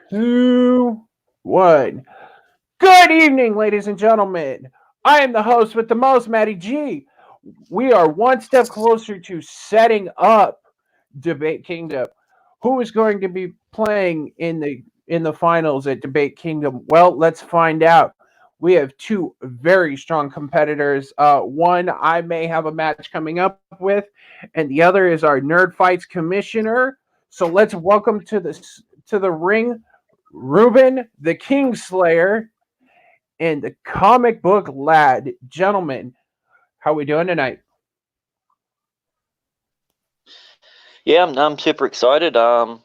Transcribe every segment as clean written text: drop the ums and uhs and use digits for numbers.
Two, one. Good evening, ladies and gentlemen. I am the host with the most, Matty G. We are one step closer to setting up Debate Kingdom. Who is going to be playing in the finals at Debate Kingdom? Well, let's find out. We have two very strong competitors. One I may have a match coming up with, and the other is our Nerd Fights commissioner. So let's welcome to the ring Ruben, the Kingslayer, and the comic book lad. Gentlemen, how we doing tonight? Yeah, I'm super excited. I'm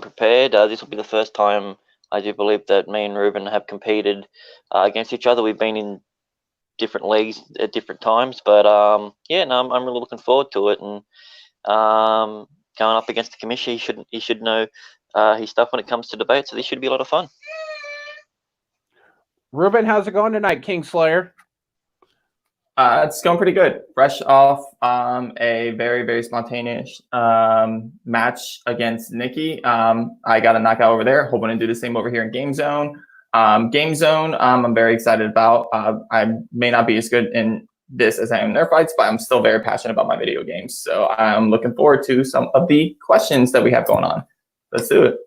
prepared. This will be the first time I do believe that me and Ruben have competed against each other. We've been in different leagues at different times, but yeah, no, I'm really looking forward to it. And going up against the commissioner, he should know his stuff when it comes to debate. So this should be a lot of fun. Ruben, how's it going tonight, Kingslayer? It's going pretty good. Fresh off a very, very spontaneous match against Nikki. I got a knockout over there. Hoping to do the same over here in GameZone. GameZone, I'm very excited about. I may not be as good in this as I am in Nerf fights, but I'm still very passionate about my video games. So I'm looking forward to some of the questions that we have going on. Let's do it.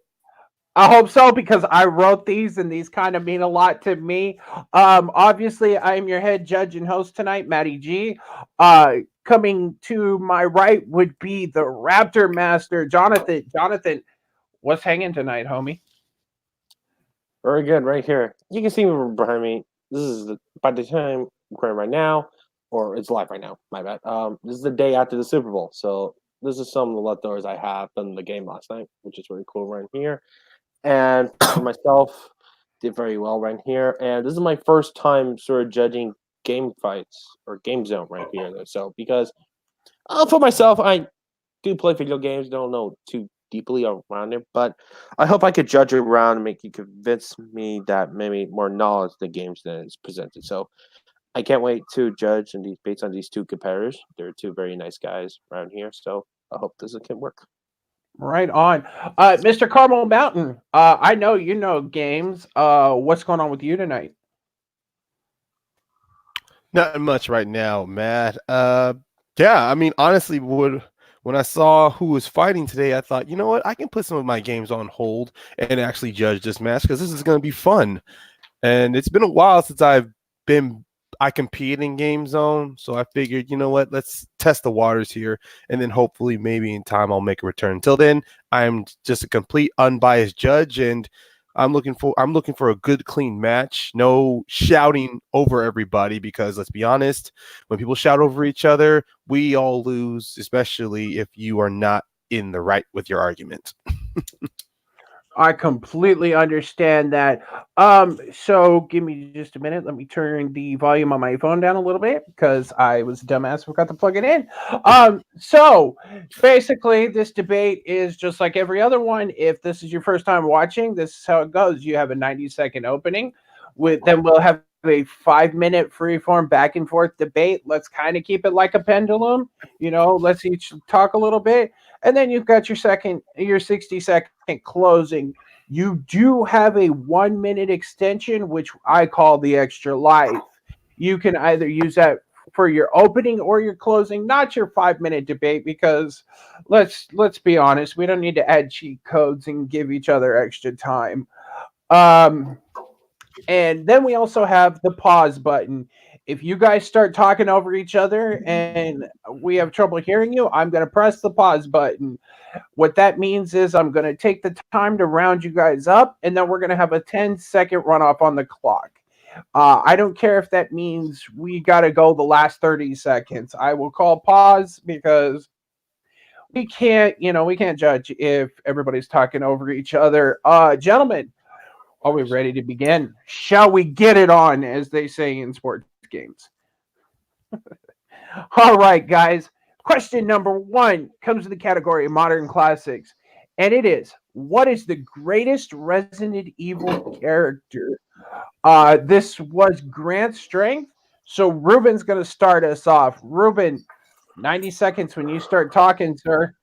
I hope so because I wrote these and these kind of mean a lot to me. Obviously, I am your head judge and host tonight, Matty G. Coming to my right would be the Raptor Master, Jonathan. Jonathan, what's hanging tonight, homie? Very good, right here. You can see me behind me. This is by the time I'm recording right now, or it's live right now. My bad. This is the day after the Super Bowl, so this is some of the leftovers I have from the game last night, which is really cool right here. And for myself, did very well right here. And this is my first time sort of judging game fights or game zone right here. So because for myself, I do play video games, don't know too deeply around it, but I hope I could judge around and make you convince me that maybe more knowledge of the games than is presented. So I can't wait to judge and based on these two competitors. They're two very nice guys around here, so I hope this can work. Right on. Mr. Carmel Mountain, I know you know games. What's going on with you tonight? Not much right now, Matt. Yeah, I mean, honestly, when I saw who was fighting today, I thought, you know what, I can put some of my games on hold and actually judge this match because this is going to be fun. And it's been a while since I compete in Game Zone, so I figured, you know what, let's test the waters here, and then hopefully maybe in time I'll make a return. Until then, I'm just a complete unbiased judge, and I'm looking for a good, clean match. No shouting over everybody, because let's be honest, when people shout over each other, we all lose, especially if you are not in the right with your argument. I completely understand that. So give me just a minute. Let me turn the volume on my phone down a little bit because I was a dumbass, forgot to plug it in. So basically, this debate is just like every other one. If this is your first time watching, this is how it goes. You have a 90-second opening. Then we'll have a 5-minute freeform back and forth debate. Let's kind of keep it like a pendulum. Let's each talk a little bit. And then you've got your 60-second closing. You do have a 1-minute extension, which I call the extra life. You can either use that for your opening or your closing, not your 5-minute debate, because let's be honest, we don't need to add cheat codes and give each other extra time. And then we also have the pause button. If you guys start talking over each other and we have trouble hearing you, I'm going to press the pause button. What that means is I'm going to take the time to round you guys up, and then we're going to have a 10-second runoff on the clock. I don't care if that means we got to go the last 30 seconds. I will call pause because we can't judge if everybody's talking over each other. Gentlemen, are we ready to begin? Shall we get it on, as they say in sports games? All right, guys. Question number 1 comes to the category of modern classics, and it is, what is the greatest Resident Evil character? This was Grant's strength, so Ruben's going to start us off. Ruben, 90 seconds when you start talking, sir.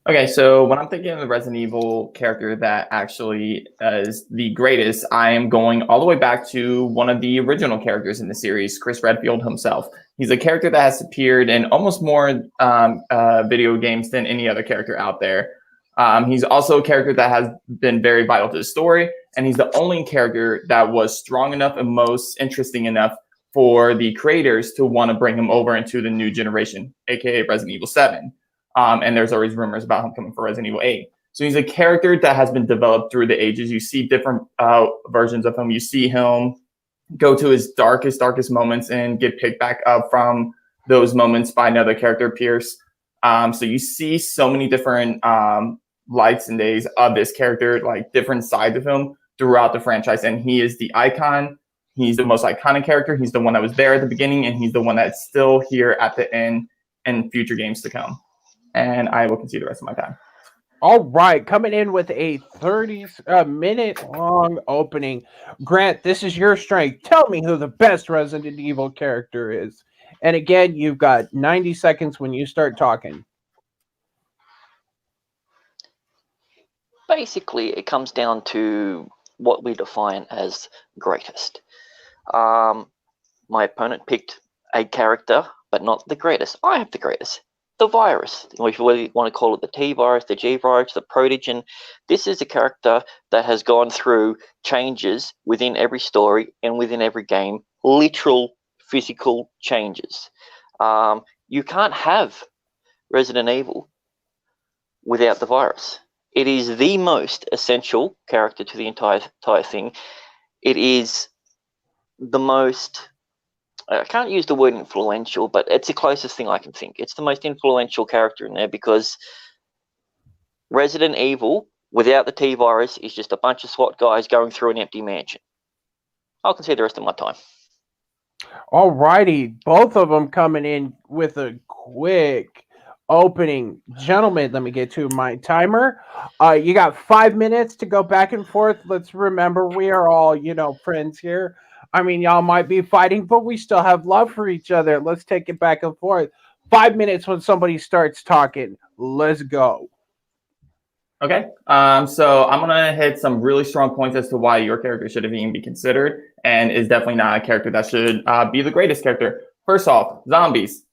Okay, so when I'm thinking of the Resident Evil character that actually is the greatest, I am going all the way back to one of the original characters in the series, Chris Redfield himself. He's a character that has appeared in almost more video games than any other character out there. He's also a character that has been very vital to the story, and he's the only character that was strong enough and most interesting enough for the creators to want to bring him over into the new generation, aka Resident Evil 7. And there's always rumors about him coming for Resident Evil 8. So he's a character that has been developed through the ages. You see different versions of him. You see him go to his darkest moments and get picked back up from those moments by another character, Pierce. So you see so many different lights and days of this character, like different sides of him throughout the franchise. And he is the icon. He's the most iconic character. He's the one that was there at the beginning, and he's the one that's still here at the end and future games to come. And I will concede the rest of my time. All right, coming in with a 30-minute long opening. Grant, this is your strength. Tell me who the best Resident Evil character is. And again, you've got 90 seconds when you start talking. Basically, it comes down to what we define as greatest. My opponent picked a character, but not the greatest. I have the greatest. The virus, if you really want to call it the T virus, the G virus, the protogen. This is a character that has gone through changes within every story and within every game, literal physical changes. You can't have Resident Evil without the virus. It is the most essential character to the entire thing. It is the most, I can't use the word influential, but it's the closest thing I can think. It's the most influential character in there because Resident Evil, without the T-virus, is just a bunch of SWAT guys going through an empty mansion. I'll concede the rest of my time. All righty, both of them coming in with a quick opening. Gentlemen, let me get to my timer. You got 5 minutes to go back and forth. Let's remember we are all, friends here. I mean, y'all might be fighting, but we still have love for each other. Let's take it back and forth. 5 minutes when somebody starts talking. Let's go. Okay. So I'm going to hit some really strong points as to why your character should have even be considered and is definitely not a character that should be the greatest character. First off, zombies,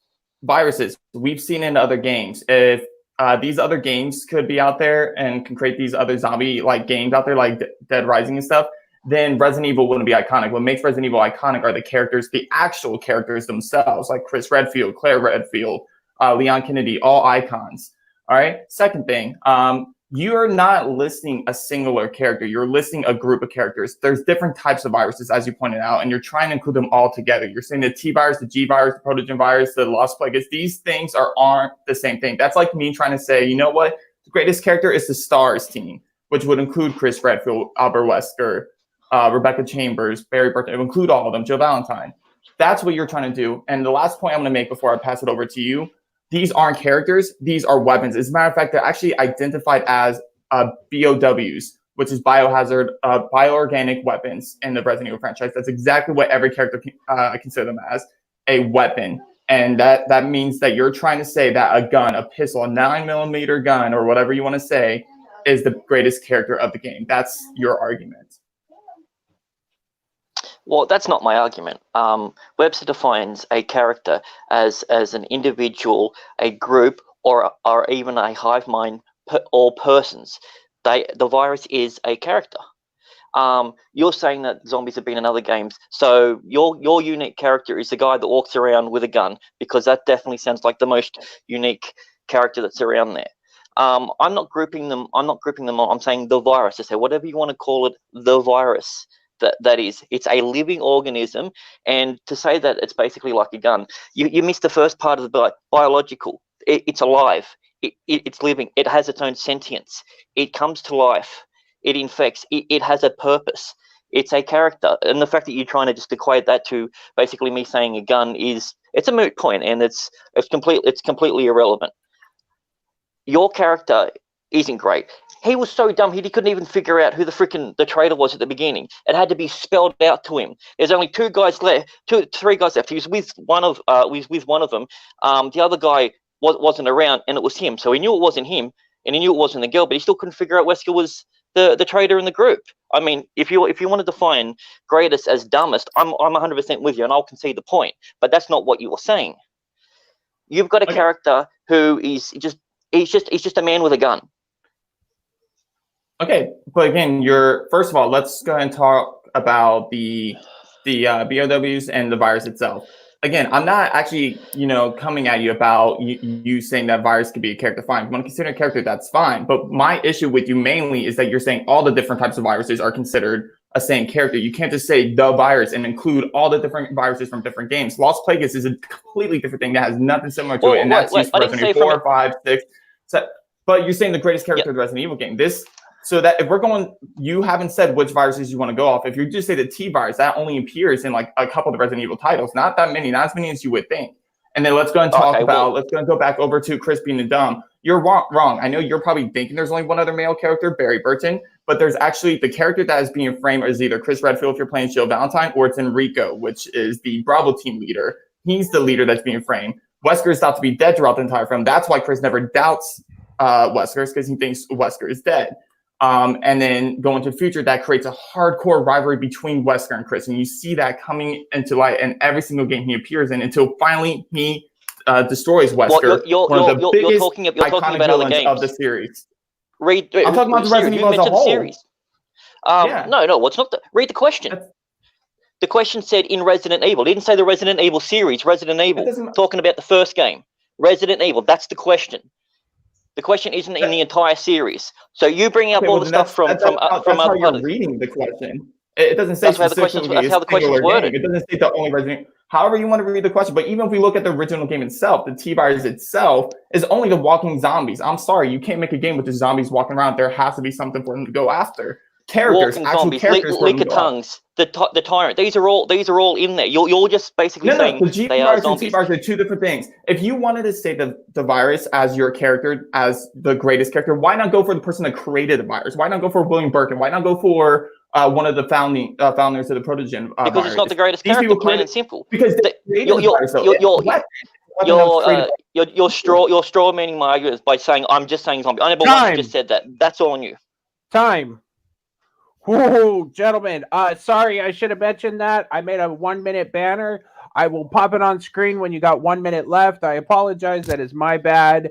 viruses. We've seen in other games. If these other games could be out there and can create these other zombie-like games out there, like Dead Rising and stuff, then Resident Evil wouldn't be iconic. What makes Resident Evil iconic are the characters, the actual characters themselves, like Chris Redfield, Claire Redfield, Leon Kennedy, all icons. All right. Second thing, you are not listing a singular character. You're listing a group of characters. There's different types of viruses, as you pointed out, and you're trying to include them all together. You're saying the T virus, the G virus, the protogen virus, the Lost Plagueis. These things aren't the same thing. That's like me trying to say, you know what? The greatest character is the STARS team, which would include Chris Redfield, Albert Wesker, Rebecca Chambers, Barry Burton. It would include all of them, Joe Valentine. That's what you're trying to do. And the last point I'm going to make before I pass it over to you, these aren't characters. These are weapons. As a matter of fact, they're actually identified as BOWs, which is biohazard, bioorganic weapons in the Resident Evil franchise. That's exactly what every character consider them as, a weapon. And that means that you're trying to say that a gun, a pistol, a 9mm gun, or whatever you want to say, is the greatest character of the game. That's your argument. Well, that's not my argument. Webster defines a character as an individual, a group, or even a hive mind, or persons. The virus is a character. You're saying that zombies have been in other games, so your unique character is the guy that walks around with a gun, because that definitely sounds like the most unique character that's around there. I'm not grouping them. I'm saying the virus. I say whatever you want to call it, the virus. That is, it's a living organism, and to say that it's basically like a gun, you missed the first part of the biological. It's alive. It's living. It has its own sentience. It comes to life. It infects. It has a purpose. It's a character, and the fact that you're trying to just equate that to basically me saying a gun it's a moot point, and it's completely irrelevant. Your character isn't great. He was so dumb he couldn't even figure out who the traitor was at the beginning. It had to be spelled out to him. There's only three guys left. He was with one of them. The other guy wasn't around, and it was him. So he knew it wasn't him. and he knew it wasn't the girl, but he still couldn't figure out Wesker was the traitor in the group. I mean, if you want to define greatest as dumbest, I'm 100% with you, and I'll concede the point. But that's not what you were saying. You've got a character who is he's just a man with a gun. Okay, but again, first of all, let's go ahead and talk about the BOWs and the virus itself. Again, I'm not actually, coming at you about you saying that virus could be a character. Fine, if you want to consider a character, that's fine. But my issue with you mainly is that you're saying all the different types of viruses are considered a same character. You can't just say the virus and include all the different viruses from different games. Lost Plagueis is a completely different thing that has nothing similar to it, and that's used for Resident Evil 4, 5, 6. But you're saying the greatest character of the Resident Evil game. So that if we're going, you haven't said which viruses you want to go off. If you just say the T virus, that only appears in like a couple of the Resident Evil titles, not that many, not as many as you would think. And then let's go and talk let's go back over to Chris being the dumb. You're wrong. I know you're probably thinking there's only one other male character, Barry Burton, but there's actually the character that is being framed is either Chris Redfield if you're playing Jill Valentine, or it's Enrico, which is the Bravo team leader. He's the leader that's being framed. Wesker is thought to be dead throughout the entire film. That's why Chris never doubts Wesker, because he thinks Wesker is dead. And then going to the future, that creates a hardcore rivalry between Wesker and Chris. And you see that coming into light in every single game he appears in until finally he destroys Wesker. One of the biggest iconic villains of the series. I'm talking about the Resident Evil as a whole. No, it's not. Read the question. The question said in Resident Evil. It didn't say the Resident Evil series. Resident Evil. Talking about the first game. Resident Evil. That's the question. The question isn't in the entire series. So you bring up all the stuff from how you're reading the question. It doesn't say that's how the question's worded. It doesn't say the only Resident. However you want to read the question, but even if we look at the original game itself, the T-virus itself is only the walking zombies. I'm sorry, you can't make a game with the zombies walking around. There has to be something for them to go after. Characters, walking zombies, lick of tongues, the tyrant. These are all in there. You're just basically saying the they are zombies and T-virus are two different things. If you wanted to say the virus as your character, as the greatest character, why not go for the person that created the virus? Why not go for William Birkin? Why not go for one of the founders of the Protogen because virus? It's not the greatest character, plain and simple. Because you're straw manning my arguments by saying I'm just saying zombie. I never once just said that. That's all on you. Time. Whoa, gentlemen. Sorry, I should have mentioned that. I made a 1-minute banner. I will pop it on screen when you got 1 minute left. I apologize. That is my bad.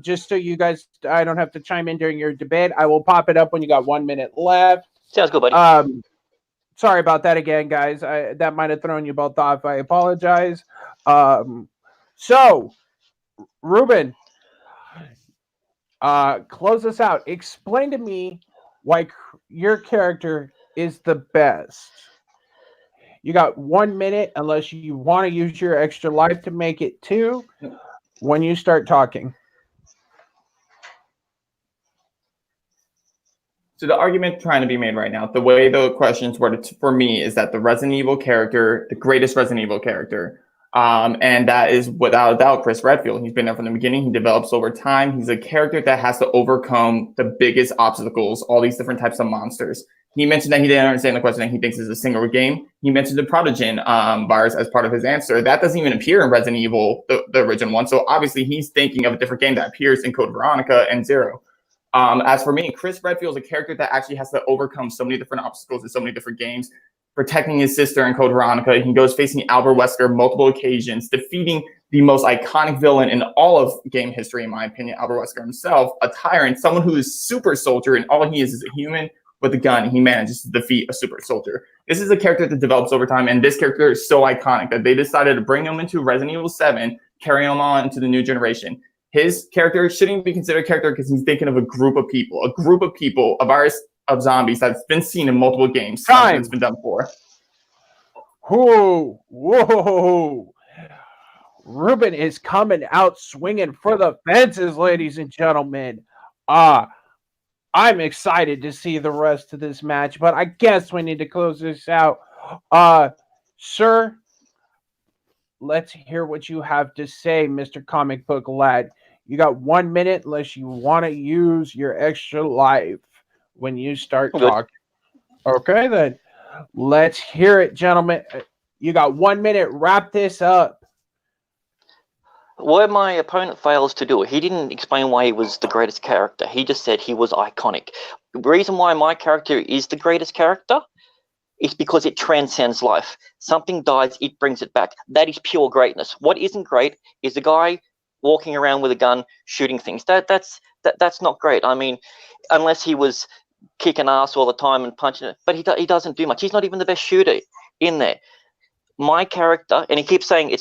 Just so you guys, I don't have to chime in during your debate. I will pop it up when you got 1 minute left. Sounds good, buddy. Sorry about that again, guys. That might have thrown you both off. I apologize. So, Ruben, close us out. Explain to me why your character is the best. You got 1 minute, unless you want to use your extra life to make it 2 when you start talking. So the argument trying to be made right now, the way the questions were for me is that the Resident Evil character, the greatest Resident Evil character, and that is without a doubt Chris Redfield. He's been there from the beginning. He develops over time. He's a character that has to overcome the biggest obstacles, all these different types of monsters. He mentioned that he didn't understand the question that he thinks is a single game. He mentioned the Protogen virus as part of his answer. That doesn't even appear in Resident Evil, the original one. So obviously he's thinking of a different game that appears in Code Veronica and Zero. As for me, Chris Redfield is a character that actually has to overcome so many different obstacles in so many different games, protecting his sister in Code Veronica. He goes facing Albert Wesker multiple occasions, defeating the most iconic villain in all of game history, in my opinion, Albert Wesker himself, a tyrant, someone who is super soldier, and all he is a human with a gun, and he manages to defeat a super soldier. This is a character that develops over time, and this character is so iconic that they decided to bring him into Resident Evil 7, carry him on into the new generation. His character shouldn't be considered a character because he's thinking of a group of people, a virus of zombies that's been seen in multiple games. It's been done before. Whoa. Ruben is coming out swinging for the fences, ladies and gentlemen. I'm excited to see the rest of this match, but I guess we need to close this out. Sir, let's hear what you have to say, Mr. Comic Book Lad. You got 1 minute unless you want to use your extra life when you start talking. Okay, then. Let's hear it, gentlemen. You got 1 minute. Wrap this up. Where my opponent fails to do it, he didn't explain why he was the greatest character. He just said he was iconic. The reason why my character is the greatest character is because it transcends life. Something dies, it brings it back. That is pure greatness. What isn't great is a guy walking around with a gun shooting things. That's not great. I mean, unless he was kicking ass all the time and punching it, but he doesn't do much. He's not even the best shooter in there. My character, and he keeps saying it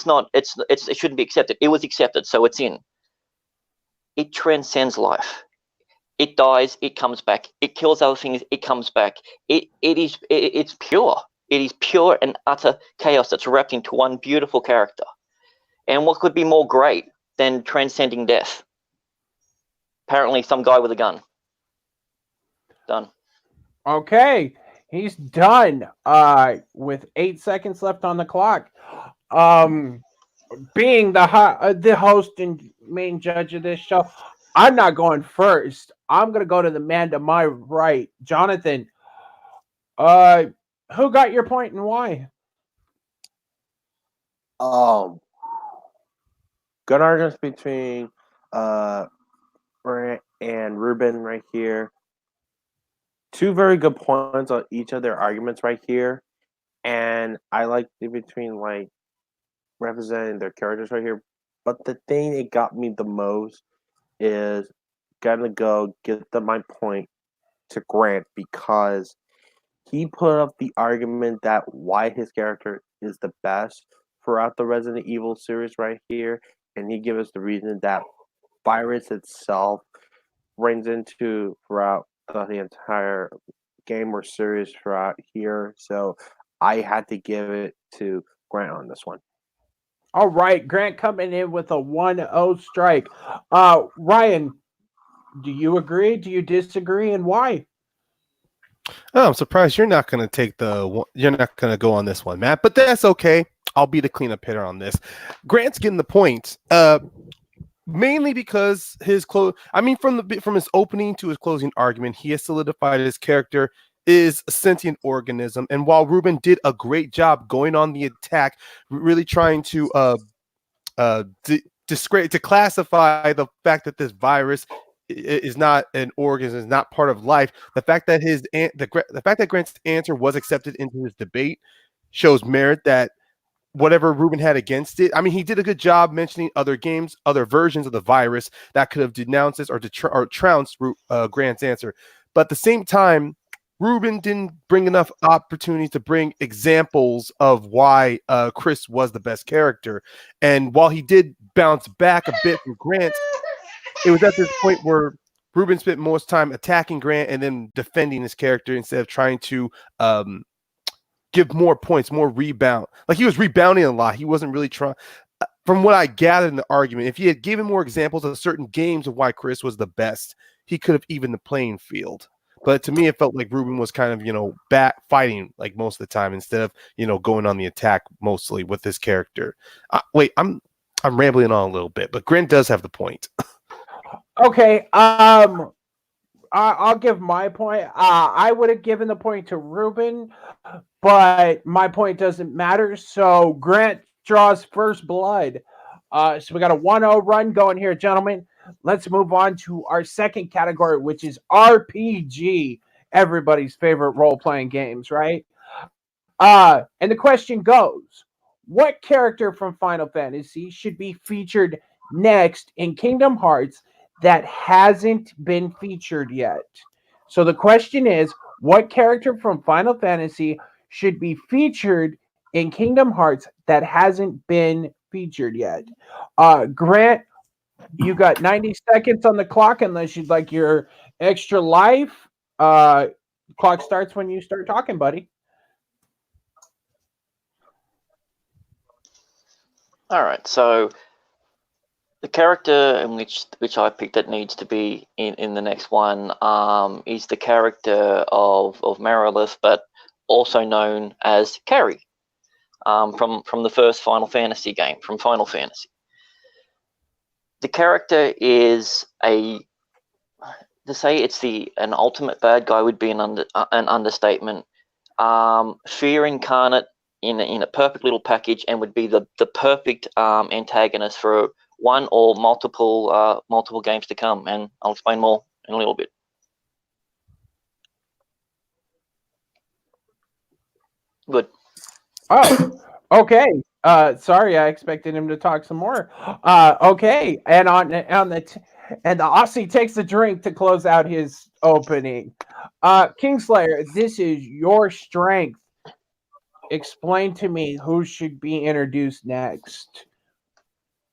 shouldn't be accepted. It was accepted, so it's in. It transcends life. It dies, it comes back. It kills other things, it comes back. It's pure. It is pure and utter chaos that's wrapped into one beautiful character. And what could be more great than transcending death? Apparently, some guy with a gun. Done. Okay, he's done. With 8 seconds left on the clock. Being the host and main judge of this show, I'm not going first. I'm gonna go to the man to my right, Jonathan. Who got your point and why? Good arguments between Brent and Ruben right here. Two very good points on each of their arguments right here, and I like in between like representing their characters right here. But the thing that got me the most is gonna go give my point to Grant because he put up the argument that why his character is the best throughout the Resident Evil series right here, and he gave us the reason that virus itself brings into throughout the entire game or series throughout here. So I had to give it to Grant on this one. All right, Grant coming in with a 1-0 strike. Ryan, do you agree? Do you disagree, and why? Oh, I'm surprised you're not going to you're not going to go on this one, Matt, but that's okay. I'll be the cleanup hitter on this. Grant's getting the point. Mainly because from his opening to his closing argument, he has solidified his character is a sentient organism. And while Ruben did a great job going on the attack, really trying to to classify the fact that this virus is not an organism, is not part of life. The fact that the fact that Grant's answer was accepted into his debate shows merit that whatever Ruben had against it. I mean, he did a good job mentioning other games, other versions of the virus that could have denounced this or trounced Grant's answer. But at the same time, Ruben didn't bring enough opportunities to bring examples of why Chris was the best character. And while he did bounce back a bit from Grant, it was at this point where Ruben spent most time attacking Grant and then defending his character instead of trying to give more points, more rebound. Like he was rebounding a lot. He wasn't really trying. From what I gathered in the argument, if he had given more examples of certain games of why Chris was the best, he could have evened the playing field. But to me, it felt like Ruben was kind of, fighting like most of the time instead of, going on the attack mostly with his character. Wait, I'm rambling on a little bit, but Grant does have the point. Okay, I'll give my point. I would have given the point to Ruben, but my point doesn't matter. So Grant draws first blood. So we got a 1-0 run going here, gentlemen. Let's move on to our second category, which is RPG, everybody's favorite role-playing games, right? And the question goes, what character from Final Fantasy should be featured next in Kingdom Hearts that hasn't been featured yet? So the question is, what character from Final Fantasy should be featured in Kingdom Hearts that hasn't been featured yet? Grant, you got 90 seconds on the clock unless you'd like your extra life. Clock starts when you start talking, buddy. All right, so the character in which I picked that needs to be in the next one is the character of Merilith, but also known as Carrie from the first Final Fantasy game, from Final Fantasy. The character is to say it's an ultimate bad guy would be an understatement. Fear incarnate in a perfect little package, and would be the perfect antagonist for one or multiple games to come, and I'll explain more in a little bit. Good. Oh, okay. Sorry, I expected him to talk some more. Okay, and the Aussie takes a drink to close out his opening. Kingslayer, this is your strength. Explain to me who should be introduced next.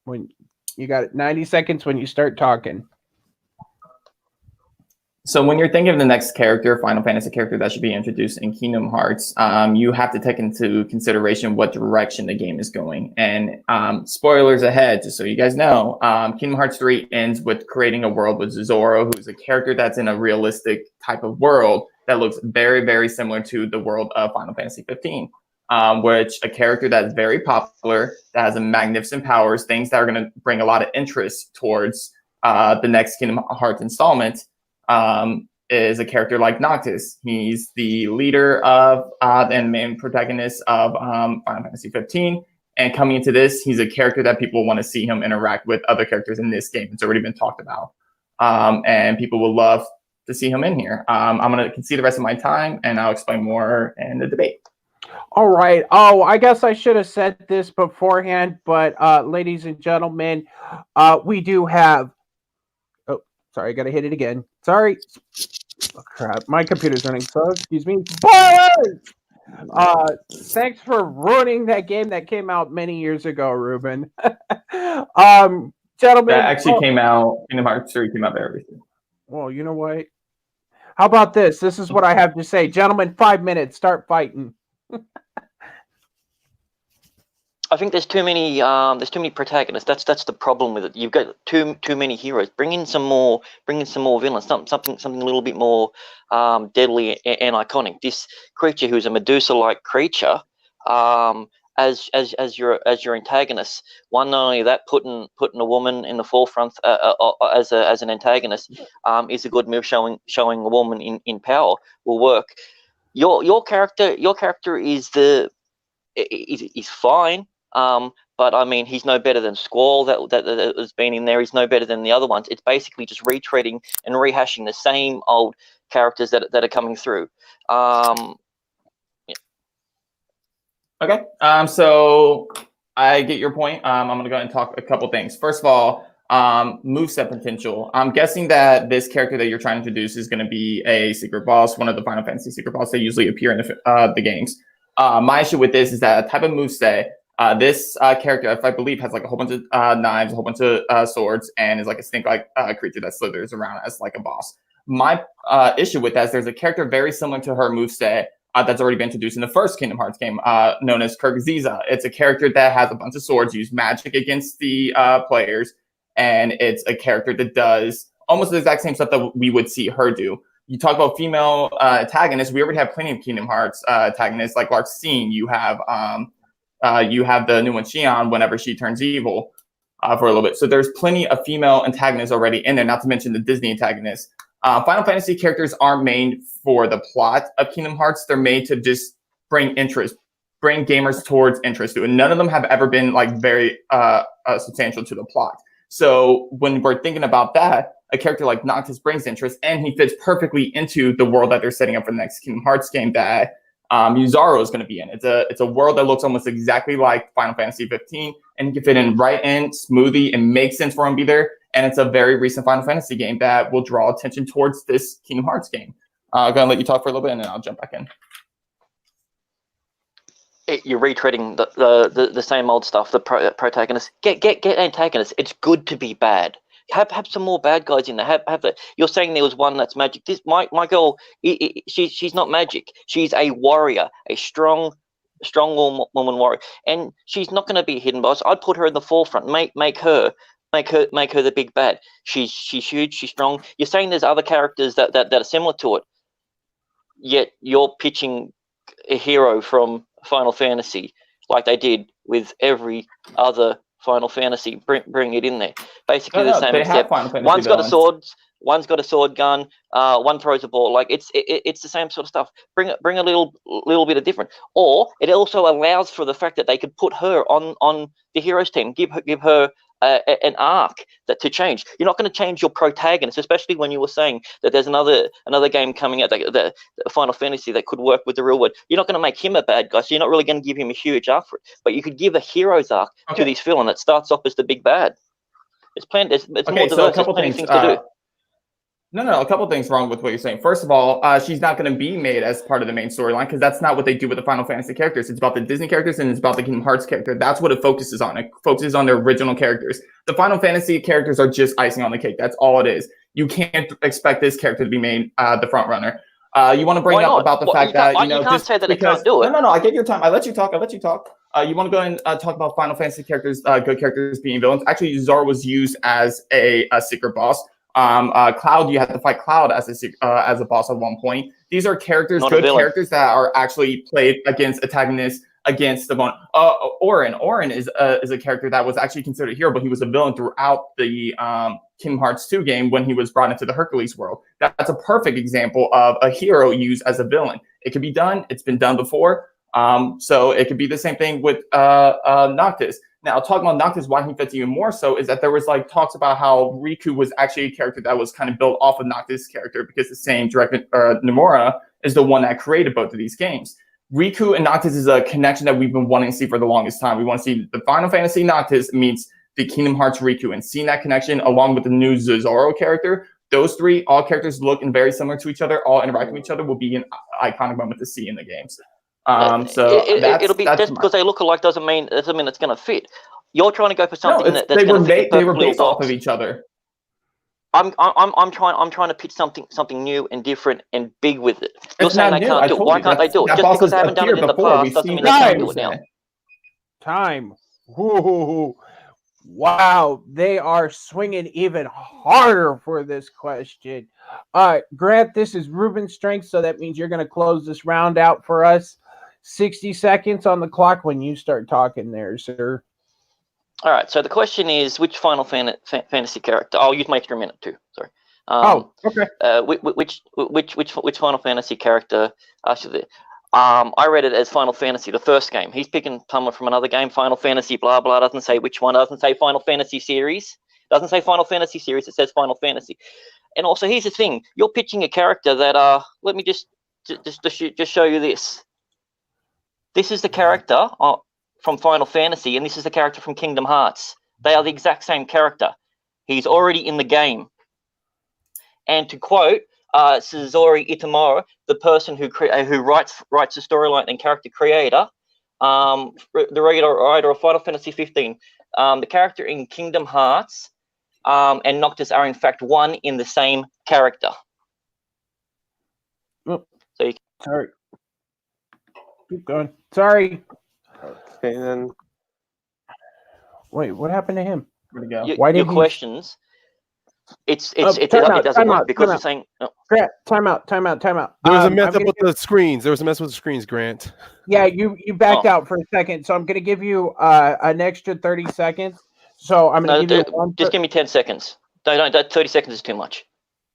When you got 90 seconds when you start talking. So when you're thinking of the next character, Final Fantasy character that should be introduced in Kingdom Hearts, you have to take into consideration what direction the game is going. And spoilers ahead, just so you guys know, Kingdom Hearts 3 ends with creating a world with Zoro, who's a character that's in a realistic type of world that looks very, very similar to the world of Final Fantasy 15. Which a character that's very popular, that has a magnificent powers, things that are going to bring a lot of interest towards the next Kingdom Hearts installment, is a character like Noctis. He's the leader of and main protagonist of Final Fantasy 15. And coming into this, he's a character that people want to see him interact with other characters in this game. It's already been talked about. And people will love to see him in here. I'm going to concede the rest of my time, and I'll explain more in the debate. All right. Oh, I guess I should have said this beforehand, but ladies and gentlemen, we do have. Oh, sorry, I gotta hit it again. Sorry. Oh, crap, my computer's running slow. Excuse me. Spoilers! Thanks for ruining that game that came out many years ago, Ruben. Gentlemen, That actually came out. Kingdom Hearts 3 came out very recently. Well, you know what? How about this? This is what I have to say, gentlemen. 5 minutes. Start fighting. I think there's too many protagonists. That's the problem with it. You've got too many heroes. Bring in some more villains. Something a little bit more deadly and iconic. This creature, who's a Medusa-like creature, as your antagonist. One, not only that, putting a woman in the forefront as an antagonist is a good move. Showing a woman in power will work. Your character is fine. But I mean, he's no better than Squall that has been in there. He's no better than the other ones. It's basically just retreading and rehashing the same old characters that are coming through. Yeah. Okay. So I get your point. I'm going to go ahead and talk a couple things. First of all, moveset potential. I'm guessing that this character that you're trying to introduce is going to be a secret boss, one of the Final Fantasy secret bosses that usually appear in the games. My issue with this is that a type of moveset. This character, if I believe, has like a whole bunch of knives, a whole bunch of swords, and is like a snake-like creature that slithers around as like a boss. My issue with that is there's a character very similar to her moveset that's already been introduced in the first Kingdom Hearts game, known as Kirk-Ziza. It's a character that has a bunch of swords, use magic against the players, and it's a character that does almost the exact same stuff that we would see her do. You talk about female antagonists. We already have plenty of Kingdom Hearts antagonists, like Larxene. You have the new one, Xion, whenever she turns evil for a little bit. So there's plenty of female antagonists already in there, not to mention the Disney antagonists. Final Fantasy characters aren't made for the plot of Kingdom Hearts. They're made to just bring interest, bring gamers towards interest to it. And none of them have ever been like very substantial to the plot. So when we're thinking about that, a character like Noctis brings interest, and he fits perfectly into the world that they're setting up for the next Kingdom Hearts game that Yuzaro is going to be in. It's a world that looks almost exactly like Final Fantasy 15, and he can fit in right in, smoothly, and makes sense for him to be there. And it's a very recent Final Fantasy game that will draw attention towards this Kingdom Hearts game. I'm going to let you talk for a little bit, and then I'll jump back in. You're retreading the same old stuff. The protagonist, get antagonists. It's good to be bad. Have some more bad guys in there. Have the. You're saying there was one that's magic. This my girl. She's not magic. She's a warrior, a strong woman warrior, and she's not going to be a hidden boss. I'd put her in the forefront. Make her the big bad. She's huge. She's strong. You're saying there's other characters that are similar to it, yet you're pitching a hero from Final Fantasy like they did with every other Final Fantasy. Bring it in there. Basically the same. Except one's got a sword, one's got a sword gun, one throws a ball. Like it's the same sort of stuff. Bring a little bit of different. Or it also allows for the fact that they could put her on the heroes team. Give her an arc that to change. You're not going to change your protagonist, especially when you were saying that there's another game coming out, the Final Fantasy, that could work with the real world. You're not going to make him a bad guy, so you're not really going to give him a huge arc for it. But you could give a hero's arc to this villain that starts off as the big bad. It's more diverse. So a couple There's things to do. No, a couple things wrong with what you're saying. First of all, she's not going to be made as part of the main storyline because that's not what they do with the Final Fantasy characters. It's about the Disney characters and it's about the Kingdom Hearts character. That's what it focuses on. It focuses on their original characters. The Final Fantasy characters are just icing on the cake. That's all it is. You can't expect this character to be made the front runner. You want to bring up about the fact that you can't say that they can't do it. No. I gave your time. I let you talk. You want to go and talk about Final Fantasy characters, good characters being villains. Actually, Zora was used as a secret boss. Cloud, you have to fight Cloud as a boss at one point. These are characters, good characters that are actually played against antagonists, against the one. Orin is a character that was actually considered a hero, but he was a villain throughout the Kingdom Hearts 2 game when he was brought into the Hercules world. That's a perfect example of a hero used as a villain. It can be done. It's been done before. So it could be the same thing with Noctis. Now, talking about Noctis, why he fits even more so is that there was talks about how Riku was actually a character that was kind of built off of Noctis' character because the same director, Nomura, is the one that created both of these games. Riku and Noctis is a connection that we've been wanting to see for the longest time. We want to see the Final Fantasy Noctis meets the Kingdom Hearts Riku, and seeing that connection along with the new Zoro character, those three, all characters look and very similar to each other, all interact with each other, will be an iconic moment to see in the games. It'll be just because they look alike doesn't mean it's going to fit. You're trying to go for something that's going to fit. They were based off of each other. I'm trying to pitch something new and different and big with it. You're saying they can't do it. Why can't they do it? Just because they haven't done it in the past doesn't mean they can't do it now. Time. Whoa. Wow, they are swinging even harder for this question. Grant, this is Ruben's strength, so that means you're going to close this round out for us. 60 seconds on the clock when you start talking there, sir. All right, so the question is, which Final Fantasy character? I'll use my extra minute too. Sorry. Okay. Which Final Fantasy character? I read it as Final Fantasy, the first game. He's picking someone from another game, Final Fantasy, blah blah. Doesn't say which one. Doesn't say Final Fantasy series. Doesn't say Final Fantasy series. It says Final Fantasy. And also, here's the thing: you're pitching a character that let me just show you this. This is the character from Final Fantasy, and this is the character from Kingdom Hearts. They are the exact same character. He's already in the game. And to quote Suzori Itamura, the person who writes the storyline and character creator, the writer of Final Fantasy 15, the character in Kingdom Hearts and Noctis are in fact one in the same character. Sorry. Keep going. Sorry. Okay, then. Wait, what happened to him? Where'd he go? Your questions. It doesn't work because you're saying. No. Grant, time out. There was a mess up with the screens. Grant. Yeah, you backed out for a second, so I'm going to give you an extra 30 seconds. So I'm going to give you just give me 10 seconds. Don't 30 seconds is too much.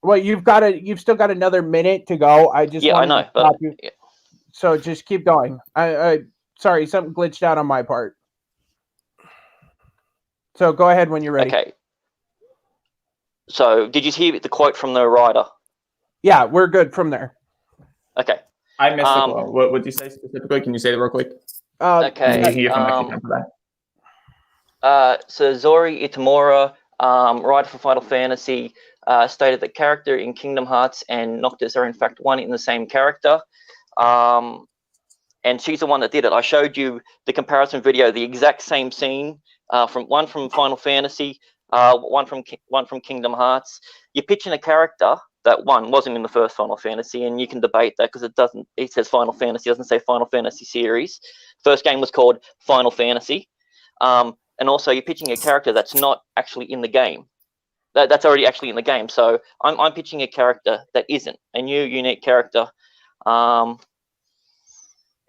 Well, you've still got another minute to go. I know. But, yeah. So just keep going. Sorry, something glitched out on my part. So go ahead when you're ready. Okay. So did you hear the quote from the writer? Yeah, we're good from there. Okay. I missed the quote. What did you say specifically? Can you say it real quick? Okay. So Zori Itamura, writer for Final Fantasy, stated that character in Kingdom Hearts and Noctis are in fact one in the same character. And she's the one that did it. I showed you the comparison video, the exact same scene, from Final Fantasy, one from Kingdom Hearts. You're pitching a character that one wasn't in the first Final Fantasy, and you can debate that because it says Final Fantasy, it doesn't say Final Fantasy series. First game was called Final Fantasy. And also you're pitching a character that's not actually in the game. That's already actually in the game. So I'm pitching a character that isn't a new unique character.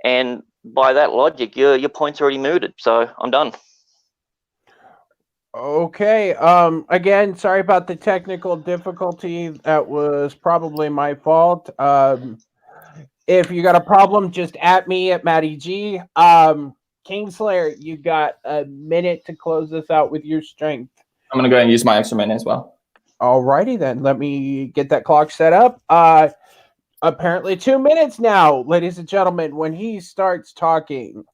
And by that logic, your point's already mooted. So I'm done. Okay. Again, sorry about the technical difficulty. That was probably my fault. If you got a problem, just at me at Matty G. Kingslayer, you got a minute to close this out with your strength. I'm gonna go ahead and use my extra minute as well. Alrighty then, let me get that clock set up. Apparently 2 minutes now, ladies and gentlemen, when he starts talking.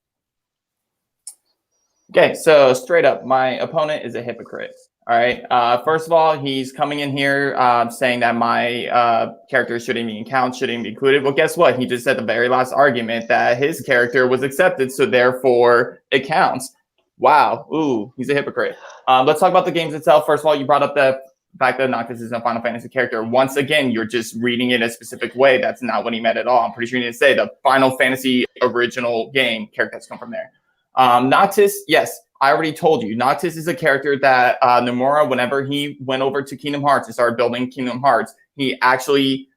Okay, so straight up, my opponent is a hypocrite. All right. First of all, he's coming in here saying that my character shouldn't even count, shouldn't be included. Well, guess what? He just said the very last argument that his character was accepted, so therefore it counts. Wow. Ooh, he's a hypocrite. Let's talk about the games itself. First of all, you brought up the fact that Noctis is a Final Fantasy character. Once again, you're just reading it a specific way. That's not what he meant at all. I'm pretty sure he didn't say the Final Fantasy original game character that's come from there. Noctis, yes, I already told you. Noctis is a character that Nomura, whenever he went over to Kingdom Hearts and started building Kingdom Hearts, he actually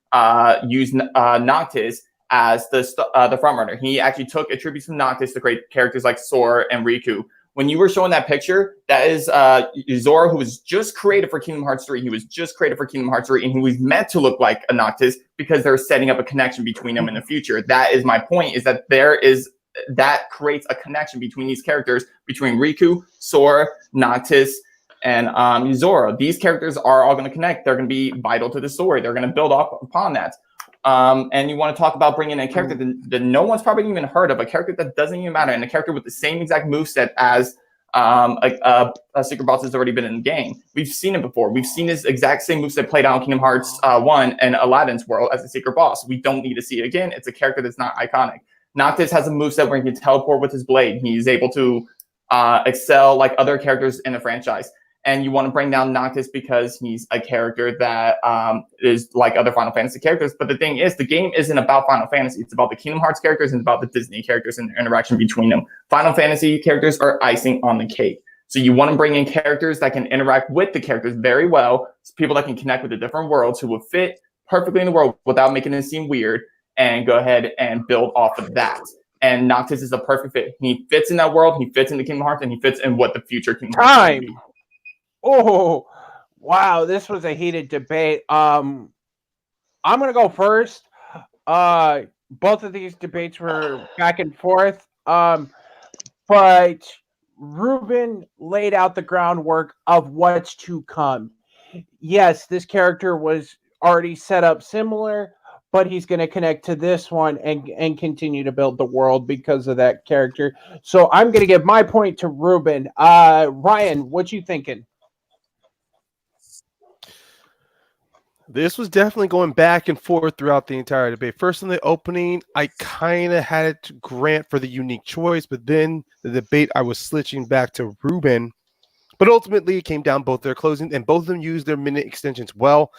used Noctis as the frontrunner. He actually took attributes from Noctis to create characters like Sora and Riku. When you were showing that picture, that is Zora, who was just created for Kingdom Hearts 3. He was just created for Kingdom Hearts 3, and he was meant to look like a Noctis because they're setting up a connection between them in the future. That is my point, is that that creates a connection between these characters, between Riku, Sora, Noctis, and Zora. These characters are all going to connect. They're going to be vital to the story. They're going to build up upon that. And you want to talk about bringing in a character that no one's probably even heard of, a character that doesn't even matter, and a character with the same exact moveset as a Secret Boss has already been in the game. We've seen it before. We've seen this exact same moveset played out in Kingdom Hearts 1 and Aladdin's world as a Secret Boss. We don't need to see it again. It's a character that's not iconic. Noctis has a moveset where he can teleport with his blade. He's able to excel like other characters in the franchise. And you want to bring down Noctis because he's a character that is like other Final Fantasy characters. But the thing is, the game isn't about Final Fantasy. It's about the Kingdom Hearts characters and about the Disney characters and the interaction between them. Final Fantasy characters are icing on the cake. So you want to bring in characters that can interact with the characters very well. It's people that can connect with the different worlds who will fit perfectly in the world without making it seem weird, and go ahead and build off of that. And Noctis is a perfect fit. He fits in that world. He fits into Kingdom Hearts, and he fits in what the future Kingdom Hearts will be. Oh, wow, this was a heated debate. I'm gonna go first. Both of these debates were back and forth. But Ruben laid out the groundwork of what's to come. Yes, this character was already set up similar, but he's going to connect to this one and continue to build the world because of that character. So I'm going to give my point to Ruben. Ryan, what you thinking? This was definitely going back and forth throughout the entire debate. First in the opening, I kind of had it to Grant for the unique choice, but then the debate, I was switching back to Ruben. But ultimately, it came down both their closing, and both of them used their minute extensions well.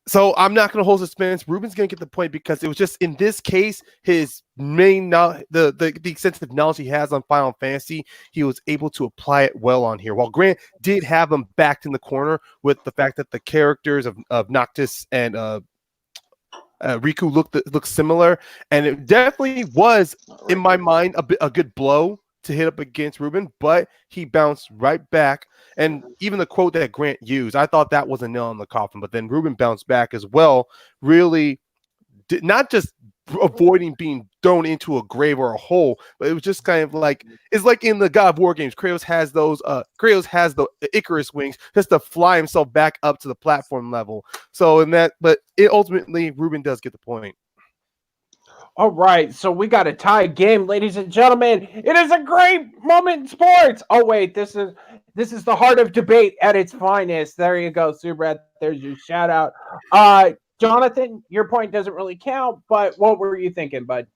So I'm not going to hold suspense. Ruben's going to get the point because it was just, in this case, his main the extensive knowledge he has on Final Fantasy, he was able to apply it well on here. While Grant did have him backed in the corner with the fact that the characters of Noctis and Riku look similar, and it definitely was, in my mind, a good blow to hit up against Ruben, but he bounced right back. And even the quote that Grant used, I thought that was a nail in the coffin, but then Ruben bounced back as well, really not just avoiding being thrown into a grave or a hole, but it was just kind of like, it's like in the God of War games, Kratos has the Icarus wings just to fly himself back up to the platform level. So ultimately Ruben does get the point. All right, so we got a tie game, ladies and gentlemen. It is a great moment in sports. Oh wait, this is the heart of debate at its finest. There you go, Subrat. There's your shout out. Jonathan, your point doesn't really count, but what were you thinking, bud?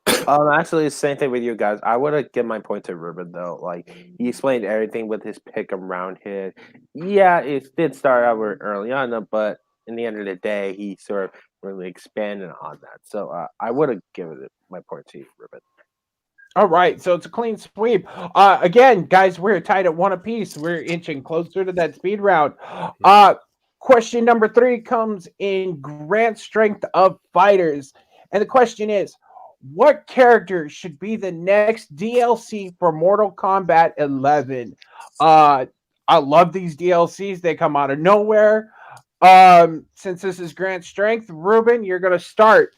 Actually, the same thing with you guys. I would have given my point to Ruben though. Like, he explained everything with his pick around here. Yeah, it did start out early on, but in the end of the day, he sort of really expanded on that. So I would have given my point to you, Ruben. All right, so it's a clean sweep. Again, guys, we're tied at 1 apiece. We're inching closer to that speed round. Question number 3 comes in Grant Strength of Fighters. And the question is, what character should be the next DLC for Mortal Kombat 11? I love these DLCs. They come out of nowhere. Since this is Grant Strength, Ruben, you're going to start.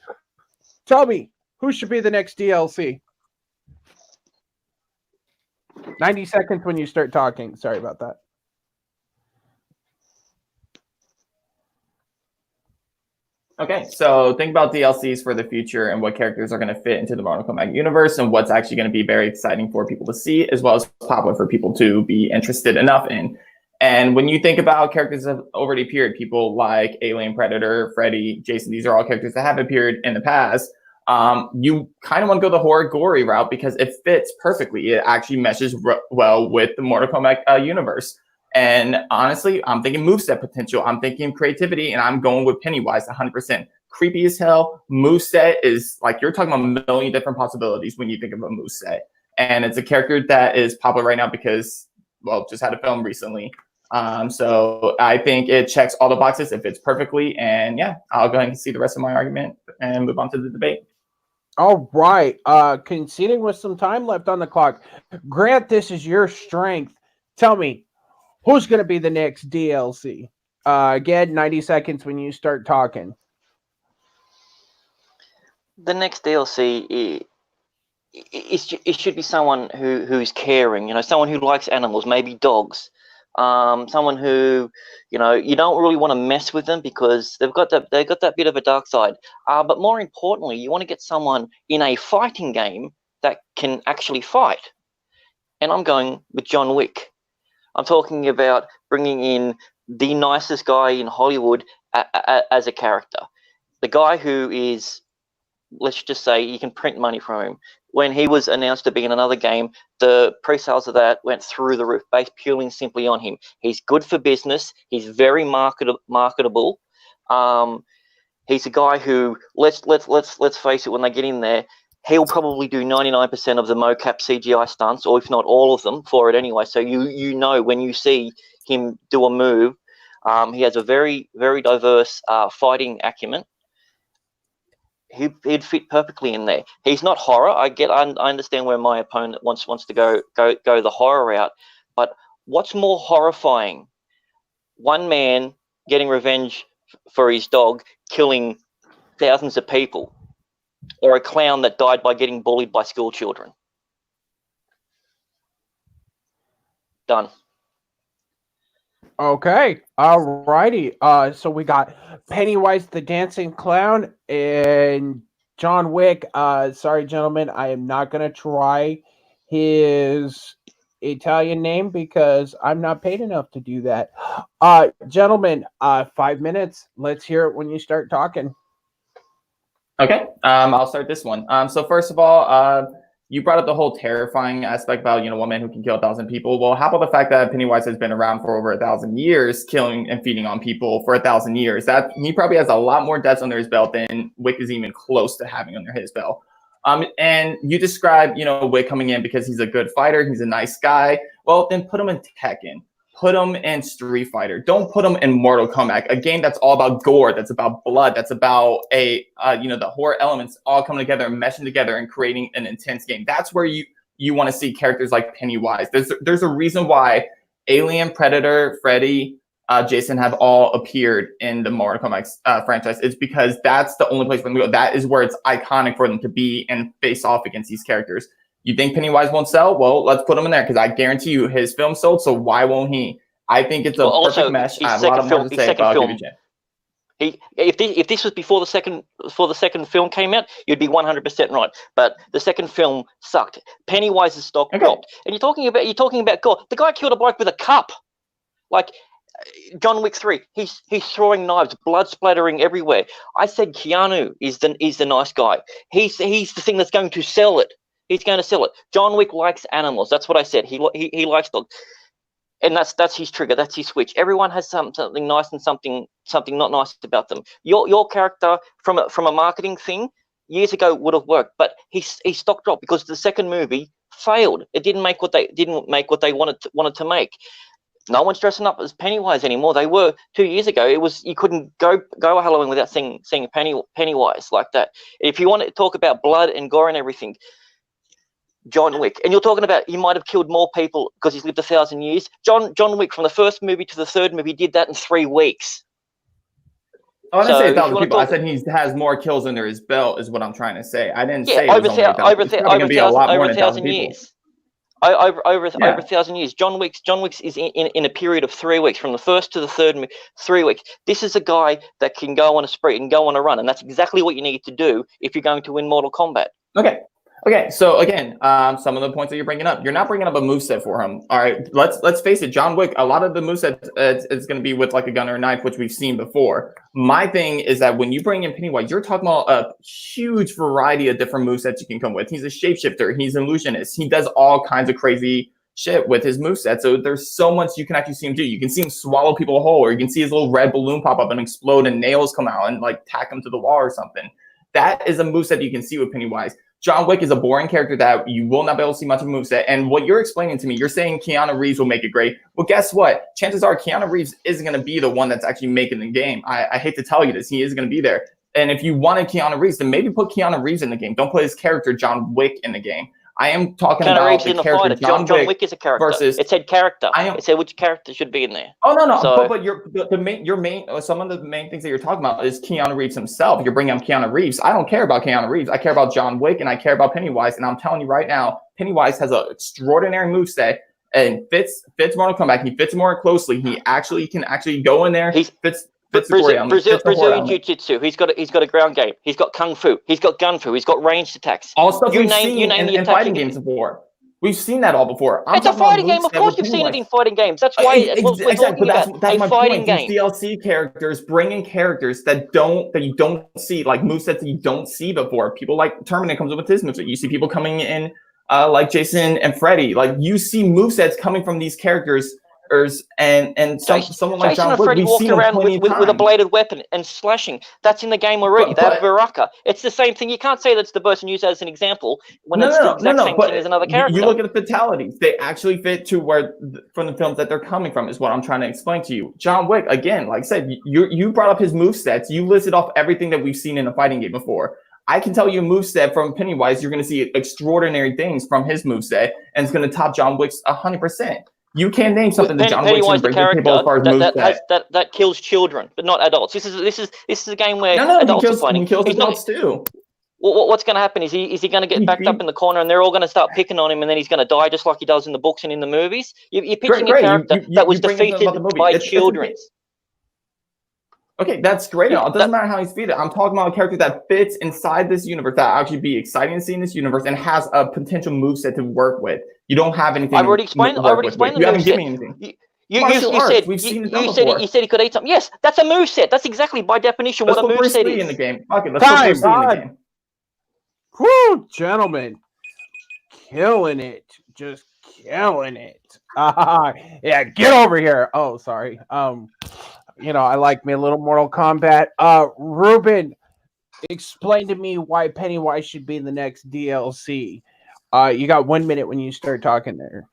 Tell me, who should be the next DLC? 90 seconds when you start talking. Sorry about that. Okay, so think about DLCs for the future and what characters are going to fit into the Mortal Kombat universe and what's actually going to be very exciting for people to see, as well as popular for people to be interested enough in. And when you think about characters that have already appeared, people like Alien, Predator, Freddy, Jason, these are all characters that have appeared in the past. You kind of want to go the horror gory route because it fits perfectly. It actually meshes well with the Mortal Kombat universe. And honestly, I'm thinking moveset potential. I'm thinking creativity, and I'm going with Pennywise 100%. Creepy as hell. Moveset is like, you're talking about a million different possibilities when you think of a moveset. And it's a character that is popular right now because, well, just had a film recently. So I think it checks all the boxes. It fits perfectly. And yeah, I'll go ahead and see the rest of my argument and move on to the debate. All right. Conceding with some time left on the clock. Grant, this is your strength. Tell me, who's going to be the next DLC? Again, 90 seconds when you start talking. The next DLC, it should be someone who's caring, someone who likes animals, maybe dogs. Someone who, you don't really want to mess with them because they've got that bit of a dark side. But more importantly, you want to get someone in a fighting game that can actually fight. And I'm going with John Wick. I'm talking about bringing in the nicest guy in Hollywood as a character. The guy who is, let's just say, you can print money from him. When he was announced to be in another game, the pre-sales of that went through the roof, based purely and simply on him. He's good for business. He's very marketable. He's a guy who, let's face it, when they get in there, he'll probably do 99% of the mocap CGI stunts, or if not all of them, for it anyway. So you know when you see him do a move, he has a very, very diverse fighting acumen. He'd fit perfectly in there. He's not horror. I understand where my opponent wants to go the horror route, but what's more horrifying? One man getting revenge for his dog killing thousands of people, or a clown that died by getting bullied by school children? Done. Okay. All righty. So we got Pennywise the Dancing Clown and John Wick. Sorry, gentlemen, I am not going to try his Italian name because I'm not paid enough to do that. Gentlemen, 5 minutes. Let's hear it when you start talking. Okay, I'll start this one. So first of all, you brought up the whole terrifying aspect about, one man who can kill 1,000 people. Well, how about the fact that Pennywise has been around for over 1,000 years, killing and feeding on people for 1,000 years? That he probably has a lot more deaths under his belt than Wick is even close to having under his belt. And you described, Wick coming in because he's a good fighter, he's a nice guy. Well, then put him in Tekken. Put him in Street Fighter. Don't put him in Mortal Kombat, a game that's all about gore, that's about blood, that's about the horror elements all coming together and meshing together and creating an intense game. That's where you want to see characters like Pennywise. There's a reason why Alien, Predator, Freddy, Jason have all appeared in the Mortal Kombat franchise. It's because that's the only place for them to go. That is where it's iconic for them to be and face off against these characters. You think Pennywise won't sell? Well, let's put him in there because I guarantee you his film sold, so why won't he? I think it's a perfect mesh. I have a lot of more to say, but I'll give you a chance. If this was before the second film came out, you'd be 100% right. But the second film sucked. Pennywise's stock dropped. And you're talking about God. The guy killed a bloke with a cup. Like John Wick 3, he's throwing knives, blood splattering everywhere. I said Keanu is the nice guy. He's the thing that's going to sell it. He's going to sell it. John Wick likes animals. That's what I said. He likes dogs, and that's his trigger. That's his switch. Everyone has something nice and something not nice about them. Your character from a marketing thing years ago would have worked, but he stock dropped because the second movie failed. It didn't make what they wanted to make. No one's dressing up as Pennywise anymore. They were 2 years ago. It was, you couldn't go a Halloween without seeing Pennywise like that. If you want to talk about blood and gore and everything, John Wick. And you're talking about he might have killed more people because he's lived 1,000 years. John Wick, from the first movie to the third movie, did that in 3 weeks. Oh, I didn't say 1,000 people. I said he has more kills under his belt, is what I'm trying to say. I didn't say over 1,000 years. over Yeah. 1,000 years. John Wick is in a period of 3 weeks, from the first to the third 3 weeks. This is a guy that can go on a spree and go on a run, and that's exactly what you need to do if you're going to win Mortal Kombat. Okay. So again, some of the points that you're bringing up, you're not bringing up a moveset for him. All right, let's face it, John Wick. A lot of the moveset is going to be with like a gun or a knife, which we've seen before. My thing is that when you bring in Pennywise, you're talking about a huge variety of different movesets you can come with. He's a shapeshifter. He's an illusionist. He does all kinds of crazy shit with his moveset. So there's so much you can actually see him do. You can see him swallow people whole, or you can see his little red balloon pop up and explode, and nails come out and like tack him to the wall or something. That is a moveset you can see with Pennywise. John Wick is a boring character that you will not be able to see much of a moveset. And what you're explaining to me, you're saying Keanu Reeves will make it great. Well, guess what? Chances are Keanu Reeves isn't going to be the one that's actually making the game. I hate to tell you this. He is going to be there. And if you wanted Keanu Reeves, then maybe put Keanu Reeves in the game. Don't put his character, John Wick, in the game. I am talking Keanu about Reeves the isn't a character fighter. John Wick is a character. versus. It said character. I am. It said which character should be in there. Oh no, So- but your main some of the main things that you're talking about is Keanu Reeves himself. You're bringing up Keanu Reeves. I don't care about Keanu Reeves. I care about John Wick and I care about Pennywise. And I'm telling you right now, Pennywise has an extraordinary moveset and fits Mortal Kombat. He fits more closely. He can go in there. He's fits the story element, fits the horror Brazilian element. Jiu-Jitsu. He's got a ground game. He's got kung fu. He's got gun fu. He's got ranged attacks. All stuff You we've name- seen you name the in attack fighting you games before. We've seen that all before. I'm It's a talking about fighting game. Of moveset course, with you've seen it Pennywise. in fighting games. That's why we're Exactly, talking but that's about my a fighting point. game. These DLC characters bring in characters that you don't see, like movesets that you don't see before. People like Terminator comes up with his moveset. You see people coming in like Jason and Freddy. Like you see movesets coming from these characters. Someone like Jason John and Wick, Freddy we've walked seen him around plenty with of a times. bladed weapon and slashing. That's in the game already. But- They have Baraka. It's the same thing. You can't say that's the person used as an example when it's the exact same but thing as another character. You look at the fatalities; they actually fit to where from the films that they're coming from. Is what I'm trying to explain to you. John Wick, again, like I said, you brought up his movesets. You listed off everything that we've seen in a fighting game before. I can tell you a moveset from Pennywise. You're going to see extraordinary things from his moveset, and it's going to top John Wick's 100%. You can't name something that John Wick's going to bring to the table as far as moveset. that kills children, but not adults. This is a game where No, adults are he fighting. kills He's not- adults too. What's going to happen? Is he going to get backed up in the corner and they're all going to start picking on him and then he's going to die just like he does in the books and in the movies? You're pitching a character that was bring something defeated about the movie. by It's children. Okay, that's great. It doesn't matter how he's defeated. I'm talking about a character that fits inside this universe, that actually be exciting to see in this universe and has a potential moveset to work with. You don't have anything. I've already explained. You moveset. haven't given me anything. You said he could eat something. Yes, that's a moveset. That's exactly by definition what a moveset is. In the game. Okay, let's put Bruce Lee in the game. Whew, gentlemen, killing it, just killing it. Yeah, get over here. Oh, sorry. I like me a little Mortal Kombat. Ruben, explain to me why Pennywise should be in the next DLC. You got 1 minute when you start talking there.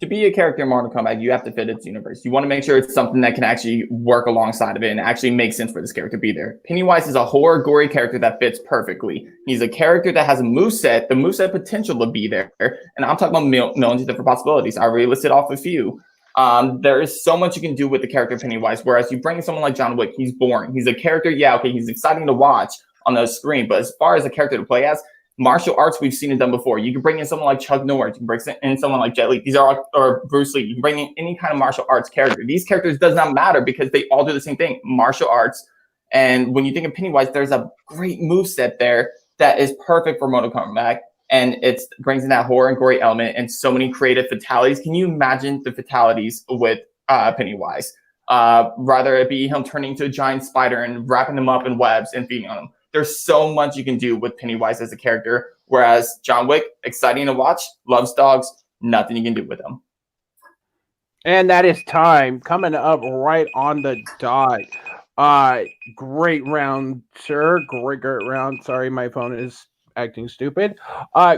To be a character in Mortal Kombat, you have to fit its universe. You want to make sure it's something that can actually work alongside of it and actually make sense for this character to be there. Pennywise is a horror, gory character that fits perfectly. He's a character that has a moveset, the moveset potential to be there. And I'm talking about millions of different possibilities. I already listed off a few. There is so much you can do with the character Pennywise, whereas you bring someone like John Wick, he's boring. He's a character, he's exciting to watch on the screen, but as far as a character to play as, martial arts, we've seen it done before. You can bring in someone like Chuck Norris. You can bring in someone like Jet Li. These are or Bruce Lee. You can bring in any kind of martial arts character. These characters does not matter because they all do the same thing, martial arts. And when you think of Pennywise, there's a great moveset there that is perfect for Mortal Kombat. And it brings in that horror and gory element and so many creative fatalities. Can you imagine the fatalities with Pennywise? Rather it be him turning into a giant spider and wrapping him up in webs and feeding on him. There's so much you can do with Pennywise as a character, whereas John Wick, exciting to watch, loves dogs, nothing you can do with him. And that is time coming up right on the dot. Great round, sir. Great round. Sorry, my phone is acting stupid.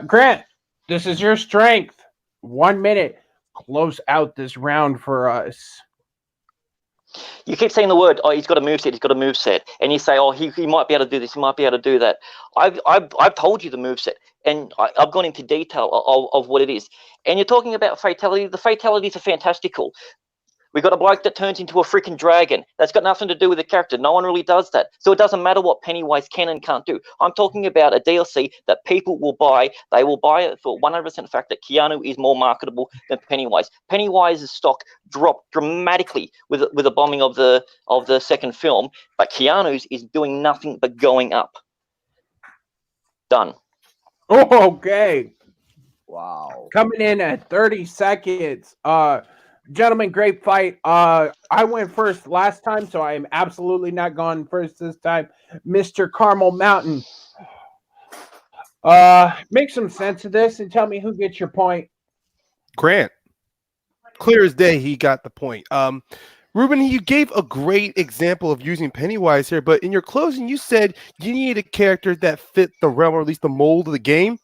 Grant, this is your strength. 1 minute. Close out this round for us. You keep saying the word, he's got a moveset, and you say, he might be able to do this, he might be able to do that. I've told you the moveset, and I've gone into detail of what it is. And you're talking about fatality. The fatalities are fantastical. We got a bloke that turns into a freaking dragon. That's got nothing to do with the character. No one really does that. So it doesn't matter what Pennywise can and can't do. I'm talking about a DLC that people will buy. They will buy it for 100% fact that Keanu is more marketable than Pennywise. Pennywise's stock dropped dramatically with the bombing of the second film, but Keanu's is doing nothing but going up. Done. Okay. Wow. Coming in at 30 seconds. Gentlemen, great fight. I went first last time, so I am absolutely not going first this time. Mr. Carmel Mountain. Make some sense of this and tell me who gets your point. Grant. Clear as day, he got the point. Ruben, you gave a great example of using Pennywise here, but in your closing, you said you needed a character that fit the realm, or at least the mold of the game.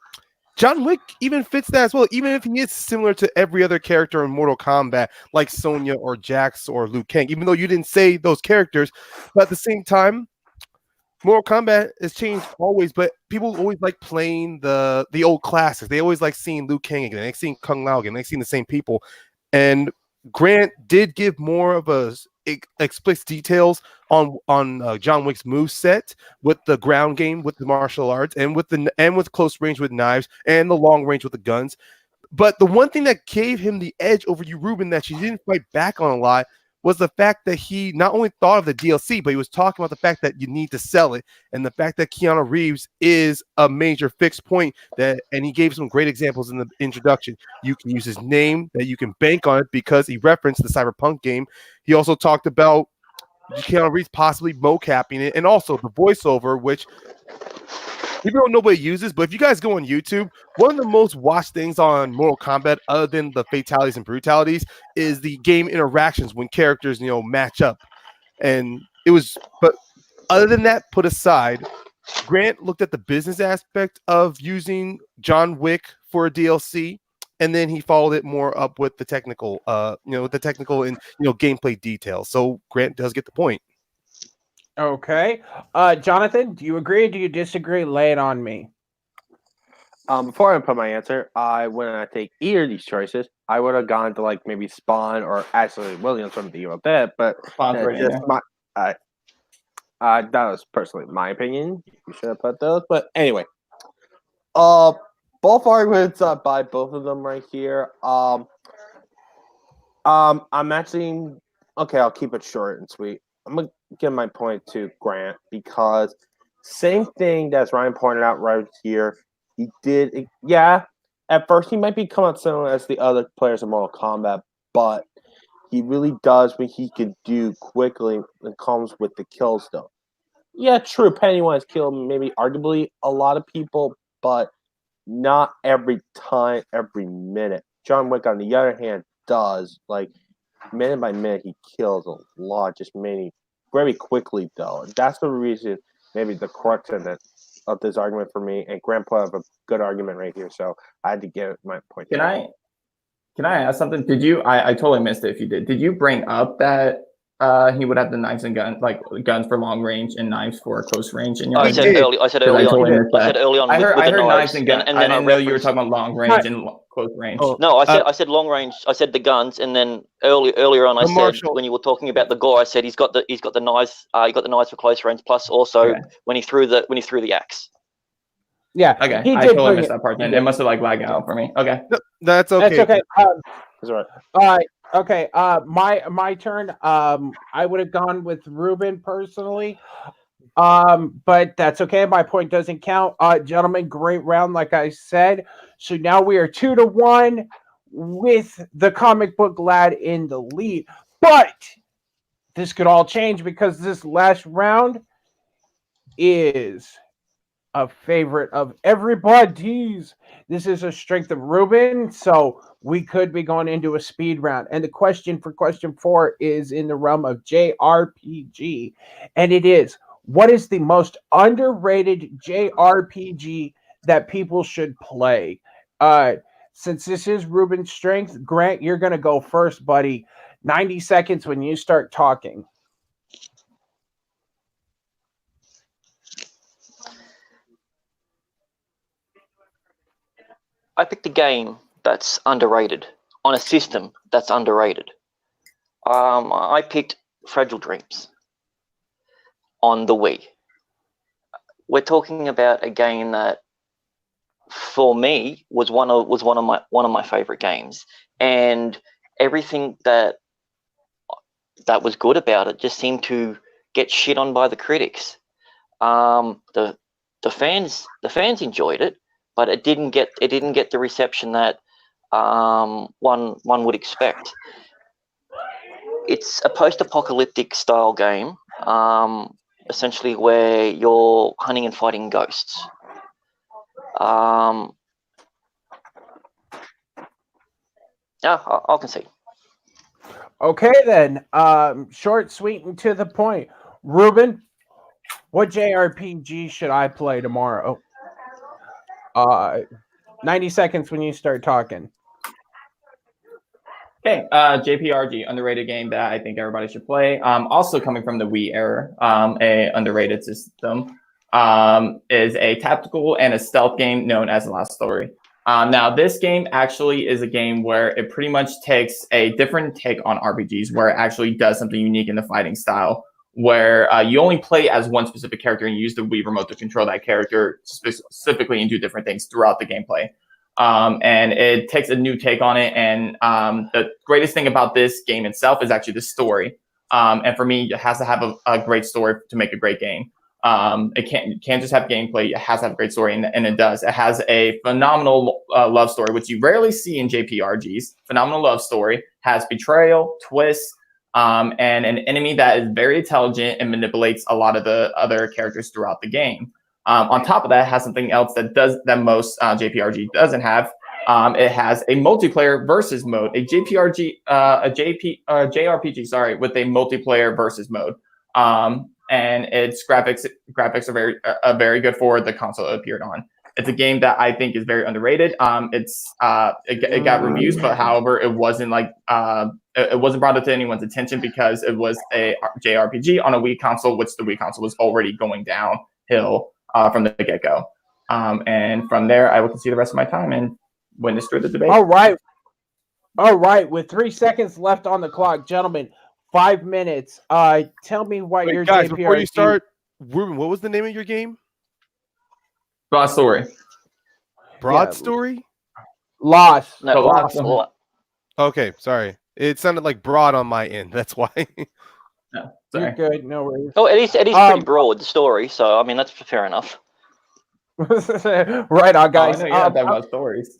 John Wick even fits that as well, even if he is similar to every other character in Mortal Kombat, like Sonya or Jax or Liu Kang, even though you didn't say those characters. But at the same time, Mortal Kombat has changed always, but people always like playing the old classics. They always like seeing Liu Kang again, they like seeing Kung Lao again, they like seeing the same people. And Grant did give more of a explicit details on John Wick's moveset with the ground game, with the martial arts, and with close range with knives, and the long range with the guns. But the one thing that gave him the edge over you, Ruben, that you didn't fight back on a lot, was the fact that he not only thought of the DLC, but he was talking about the fact that you need to sell it, and the fact that Keanu Reeves is a major fixed point. And he gave some great examples in the introduction. You can use his name, that you can bank on it because he referenced the Cyberpunk game. He also talked about Keanu Reeves possibly mocapping it, and also the voiceover, which people don't know nobody uses, but if you guys go on YouTube, one of the most watched things on Mortal Kombat, other than the fatalities and brutalities, is the game interactions when characters, match up. And but other than that, put aside, Grant looked at the business aspect of using John Wick for a DLC, and then he followed it more up with the technical, and gameplay details. So Grant does get the point. Okay. Jonathan, do you agree or do you disagree? Lay it on me. Before I put my answer, when I take either of these choices, I would have gone to like maybe Spawn or Ashley Williams from the about that, but Spawn's that's right in just there. that was personally my opinion. You should have put those, but anyway, both arguments by both of them right here. I'm actually okay. I'll keep it short and sweet. I'm gonna give my point to Grant because same thing that Ryan pointed out right here. He did, yeah. At first, he might be coming out similar as the other players in Mortal Kombat, but he really does what he can do quickly and comes with the kills, though. Yeah, true. Pennywise killed maybe arguably a lot of people, but not every time, every minute. John Wick, on the other hand, does. Like, minute by minute, he kills a lot, just many very quickly, though. And that's the reason, maybe the crux of this argument for me. And Grandpa have a good argument right here, so I had to get my point. Can I ask something? Did you? I totally missed it if you did. Did you bring up that he would have the knives and guns, like guns for long range and knives for close range? In your I said early on. I said early on. I heard the knives and guns. and then I didn't know you were talking about long range and close range. No, I said long range. I said the guns, and then earlier on, I said when you were talking about the gore, I said he's got the knives. He got the knives for close range. Plus, also when he threw the axe. Yeah. Okay. I totally missed that part. Then it must have lagged out for me. Okay. No, that's okay. That's okay. That's all right. Okay. My turn. I would have gone with Ruben personally. But that's okay. My point doesn't count. Gentlemen, great round, like I said. So now we are 2-1 with the comic book lad in the lead. But this could all change because this last round is a favorite of everybody's. This is a strength of Ruben, so we could be going into a speed round. And the question 4 is in the realm of JRPG, and it is, what is the most underrated JRPG that people should play? Since this is Ruben's strength, Grant, you're going to go first, buddy. 90 seconds when you start talking. I picked a game that's underrated on a system that's underrated. I picked Fragile Dreams on the Wii. We're talking about a game that, for me, was one of my favorite games, and everything that was good about it just seemed to get shit on by the critics. The fans enjoyed it, but it didn't get the reception that one would expect. It's a post-apocalyptic style game, essentially where you're hunting and fighting ghosts. Yeah, I'll concede. Okay, then. Short, sweet, and to the point. Ruben, what JRPG should I play tomorrow? 90 seconds when you start talking. Okay, JPRG, underrated game that I think everybody should play. Also coming from the Wii era, a underrated system, is a tactical and a stealth game known as The Last Story. Now, this game actually is a game where it pretty much takes a different take on RPGs, where it actually does something unique in the fighting style, where you only play as one specific character and you use the Wii remote to control that character specifically and do different things throughout the gameplay. And it takes a new take on it. And the greatest thing about this game itself is actually the story. And for me, it has to have a great story to make a great game. It can't just have gameplay. It has to have a great story, and it does. It has a phenomenal love story, which you rarely see in JPRGs. Phenomenal love story, has betrayal, twists, and an enemy that is very intelligent and manipulates a lot of the other characters throughout the game. On top of that, it has something else that most JPRG doesn't have. It has a multiplayer versus mode, a JRPG, sorry, with a multiplayer versus mode. And its graphics are very good for the console it appeared on. It's a game that I think is very underrated. It got reviews, but however, it wasn't brought up to anyone's attention because it was a JRPG on a Wii console, which the Wii console was already going downhill from the get-go. And from there, I will concede the rest of my time and witness through the debate. All right. With 3 seconds left on the clock, gentlemen, 5 minutes. Tell me why your guys, JPRG... before you start, Ruben, what was the name of your game? Broad Story. Broad Story? Lost. No, Lost. Okay, sorry. It sounded like broad on my end. That's why. No, You're sorry. good. No worries. Oh, it is pretty broad, the story. So I mean, that's fair enough. Right on, guys. I know you have that about stories.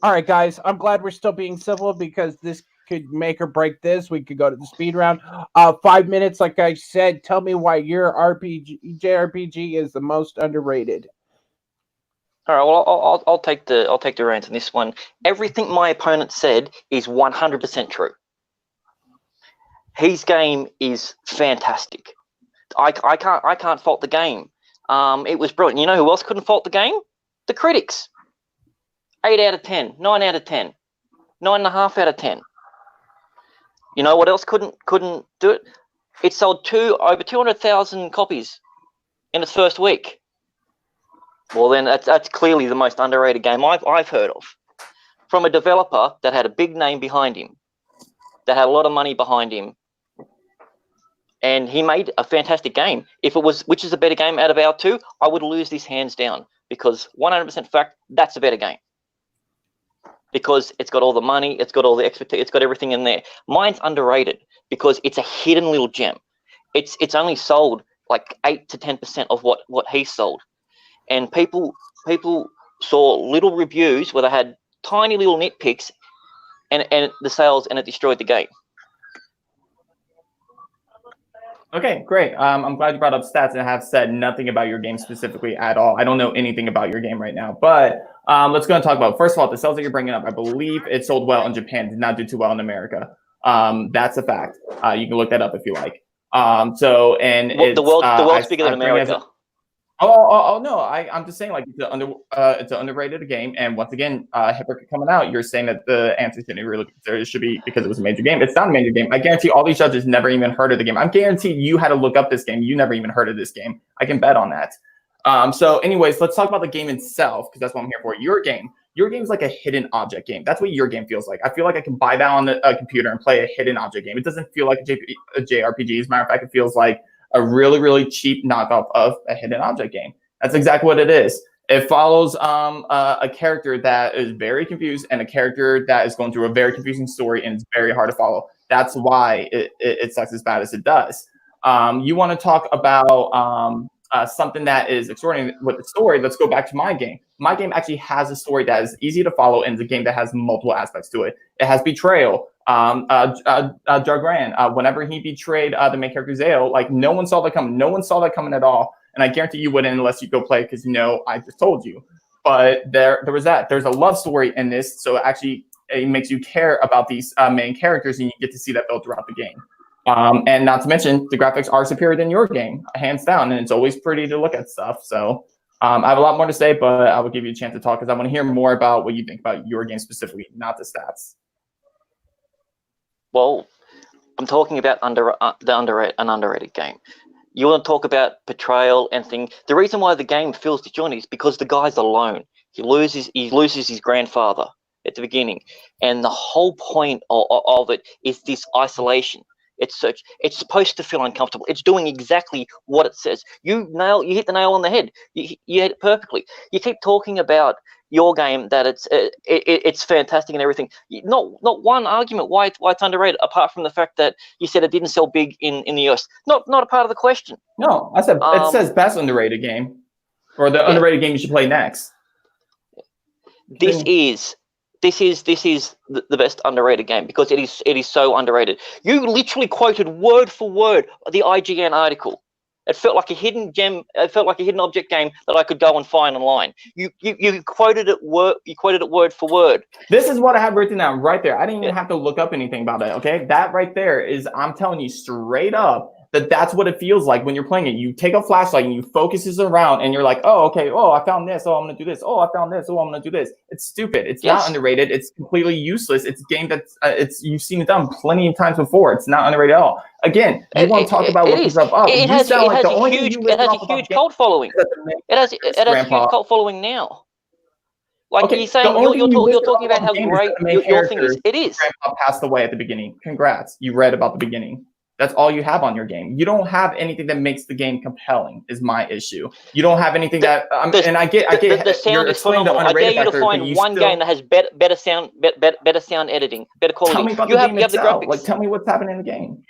All right, guys. I'm glad we're still being civil because this could make or break this. We could go to the speed round. 5 minutes, like I said. Tell me why your JRPG is the most underrated. All right. Well, I'll take the reins on this one. Everything my opponent said is 100% true. His game is fantastic. I can't fault the game. It was brilliant. You know who else couldn't fault the game? The critics. 8 out of 10, 9 out of 10, 9.5 out of 10. You know what else couldn't do it? It sold over 200,000 copies in its first week. Well, then that's clearly the most underrated game I've heard of, from a developer that had a big name behind him, that had a lot of money behind him, and he made a fantastic game. If it was, which is a better game out of our two, I would lose this hands down, because 100% fact, that's a better game. Because it's got all the money, it's got all the expertise, it's got everything in there. Mine's underrated because it's a hidden little gem. It's only sold like 8 to 10% of what he sold, and people saw little reviews where they had tiny little nitpicks, and the sales, and it destroyed the game. Okay, great. I'm glad you brought up stats, and I have said nothing about your game specifically at all. I don't know anything about your game right now, but let's go and talk about, first of all, the sales that you're bringing up. I believe it sold well in Japan, did not do too well in America. That's a fact. You can look that up if you like. The world's bigger than America. Oh no! I'm just saying, like, it's an underrated game, and once again, hypocrite coming out. You're saying that the answer should be because it was a major game. It's not a major game. I guarantee all these judges never even heard of the game. I guarantee you had to look up this game. You never even heard of this game. I can bet on that. So, anyways, let's talk about the game itself, because that's what I'm here for. Your game. Your game's like a hidden object game. That's what your game feels like. I feel like I can buy that on a computer and play a hidden object game. It doesn't feel like a JRPG. As a matter of fact, it feels like a really, really cheap knockoff of a hidden object game. That's exactly what it is. It follows a character that is very confused and a character that is going through a very confusing story, and it's very hard to follow. That's why it sucks as bad as it does. You want to talk about something that is extraordinary with the story? Let's go back to my game. My game actually has a story that is easy to follow, and it's a game that has multiple aspects to it. It has betrayal. Jargran, whenever he betrayed the main character Zale, like no one saw that coming. No one saw that coming at all. And I guarantee you wouldn't unless you go play because I just told you. But there was that. There's a love story in this, so actually it makes you care about these main characters, and you get to see that built throughout the game. And not to mention, the graphics are superior than your game, hands down, and it's always pretty to look at stuff. So I have a lot more to say, but I will give you a chance to talk because I want to hear more about what you think about your game specifically, not the stats. Well, I'm talking about an underrated game. You want to talk about betrayal and things. The reason why the game feels disjointed is because the guy's alone. He loses his grandfather at the beginning, and the whole point of it is this isolation. It's supposed to feel uncomfortable. It's doing exactly what it says. You hit the nail on the head. You hit it perfectly. You keep talking about your game that it's fantastic and everything. Not one argument why it's underrated, apart from the fact that you said it didn't sell big in the US. Not a part of the question. No, I said it says best underrated game, or the underrated game you should play next. This is the best underrated game because it is so underrated. You literally quoted word for word the IGN article. It felt like a hidden gem. It felt like a hidden object game that I could go and find online. You quoted it word. You quoted it word for word. This is what I have written down right there. I didn't even have to look up anything about it. Okay, that right there is. I'm telling you straight up that's what it feels like when you're playing it. You take a flashlight and you focus it around, and you're like, oh, okay, oh, I found this. Oh, I'm gonna do this. Oh, I found this. Oh, I'm gonna do this. It's stupid. It's not underrated. It's completely useless. It's a game that's you've seen it done plenty of times before. It's not underrated at all. Again, you want to talk about looking stuff up. It has a huge cult following. It has a huge cult following now. Like you're saying, you're talking about how great your thing is. It is. Grandpa passed away at the beginning. Congrats. You read about the beginning. That's all you have on your game. You don't have anything that makes the game compelling. Is my issue. You don't have anything that. And I get. The sound is phenomenal. I dare you to find one game that has better sound editing, better quality. Tell me about the game itself. Like, tell me what's happening in the game.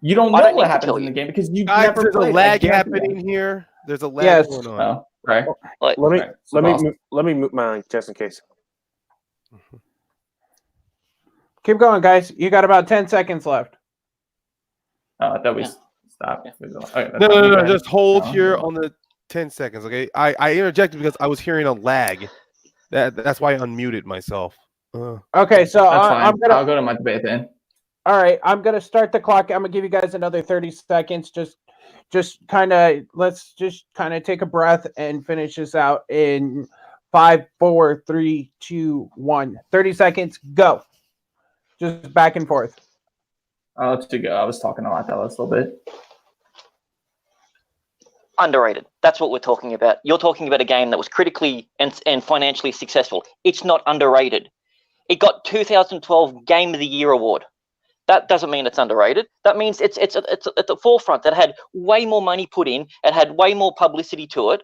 You don't know what happens in the game because you never there's played. A lag happening here. There's a lag going on. Oh, right. Let me mute mine just in case. Keep going, guys. You got about 10 seconds left. Oh, I thought we stopped. Okay, no. Just hold here on the 10 seconds, okay? I interjected because I was hearing a lag. That's why I unmuted myself. Okay, so I'll go to my debate then. All right, I'm gonna start the clock. I'm gonna give you guys another 30 seconds. Let's just kind of take a breath and finish this out in 5, 4, 3, 2, 1. 30 seconds. Go. Just back and forth. I'll let you go. I was talking a lot that last little bit. Underrated. That's what we're talking about. You're talking about a game that was critically and financially successful. It's not underrated. It got 2012 Game of the Year award. That doesn't mean it's underrated. That means it's at the forefront. That had way more money put in. It had way more publicity to it.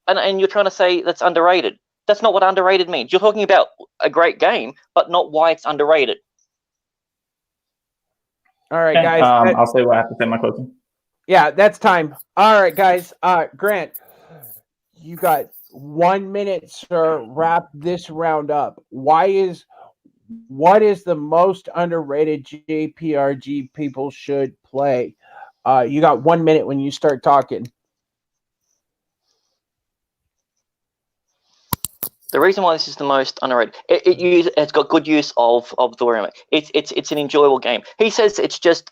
And you're trying to say that's underrated. That's not what underrated means. You're talking about a great game, but not why it's underrated. All right, guys. I'll say what I have to say. My closing. Yeah, that's time. All right, guys. Grant, you got 1 minute, sir. Wrap this round up. What is the most underrated JPRG people should play? You got 1 minute when you start talking. The reason why this is the most underrated, it's got good use of the word. It's an enjoyable game. He says it's just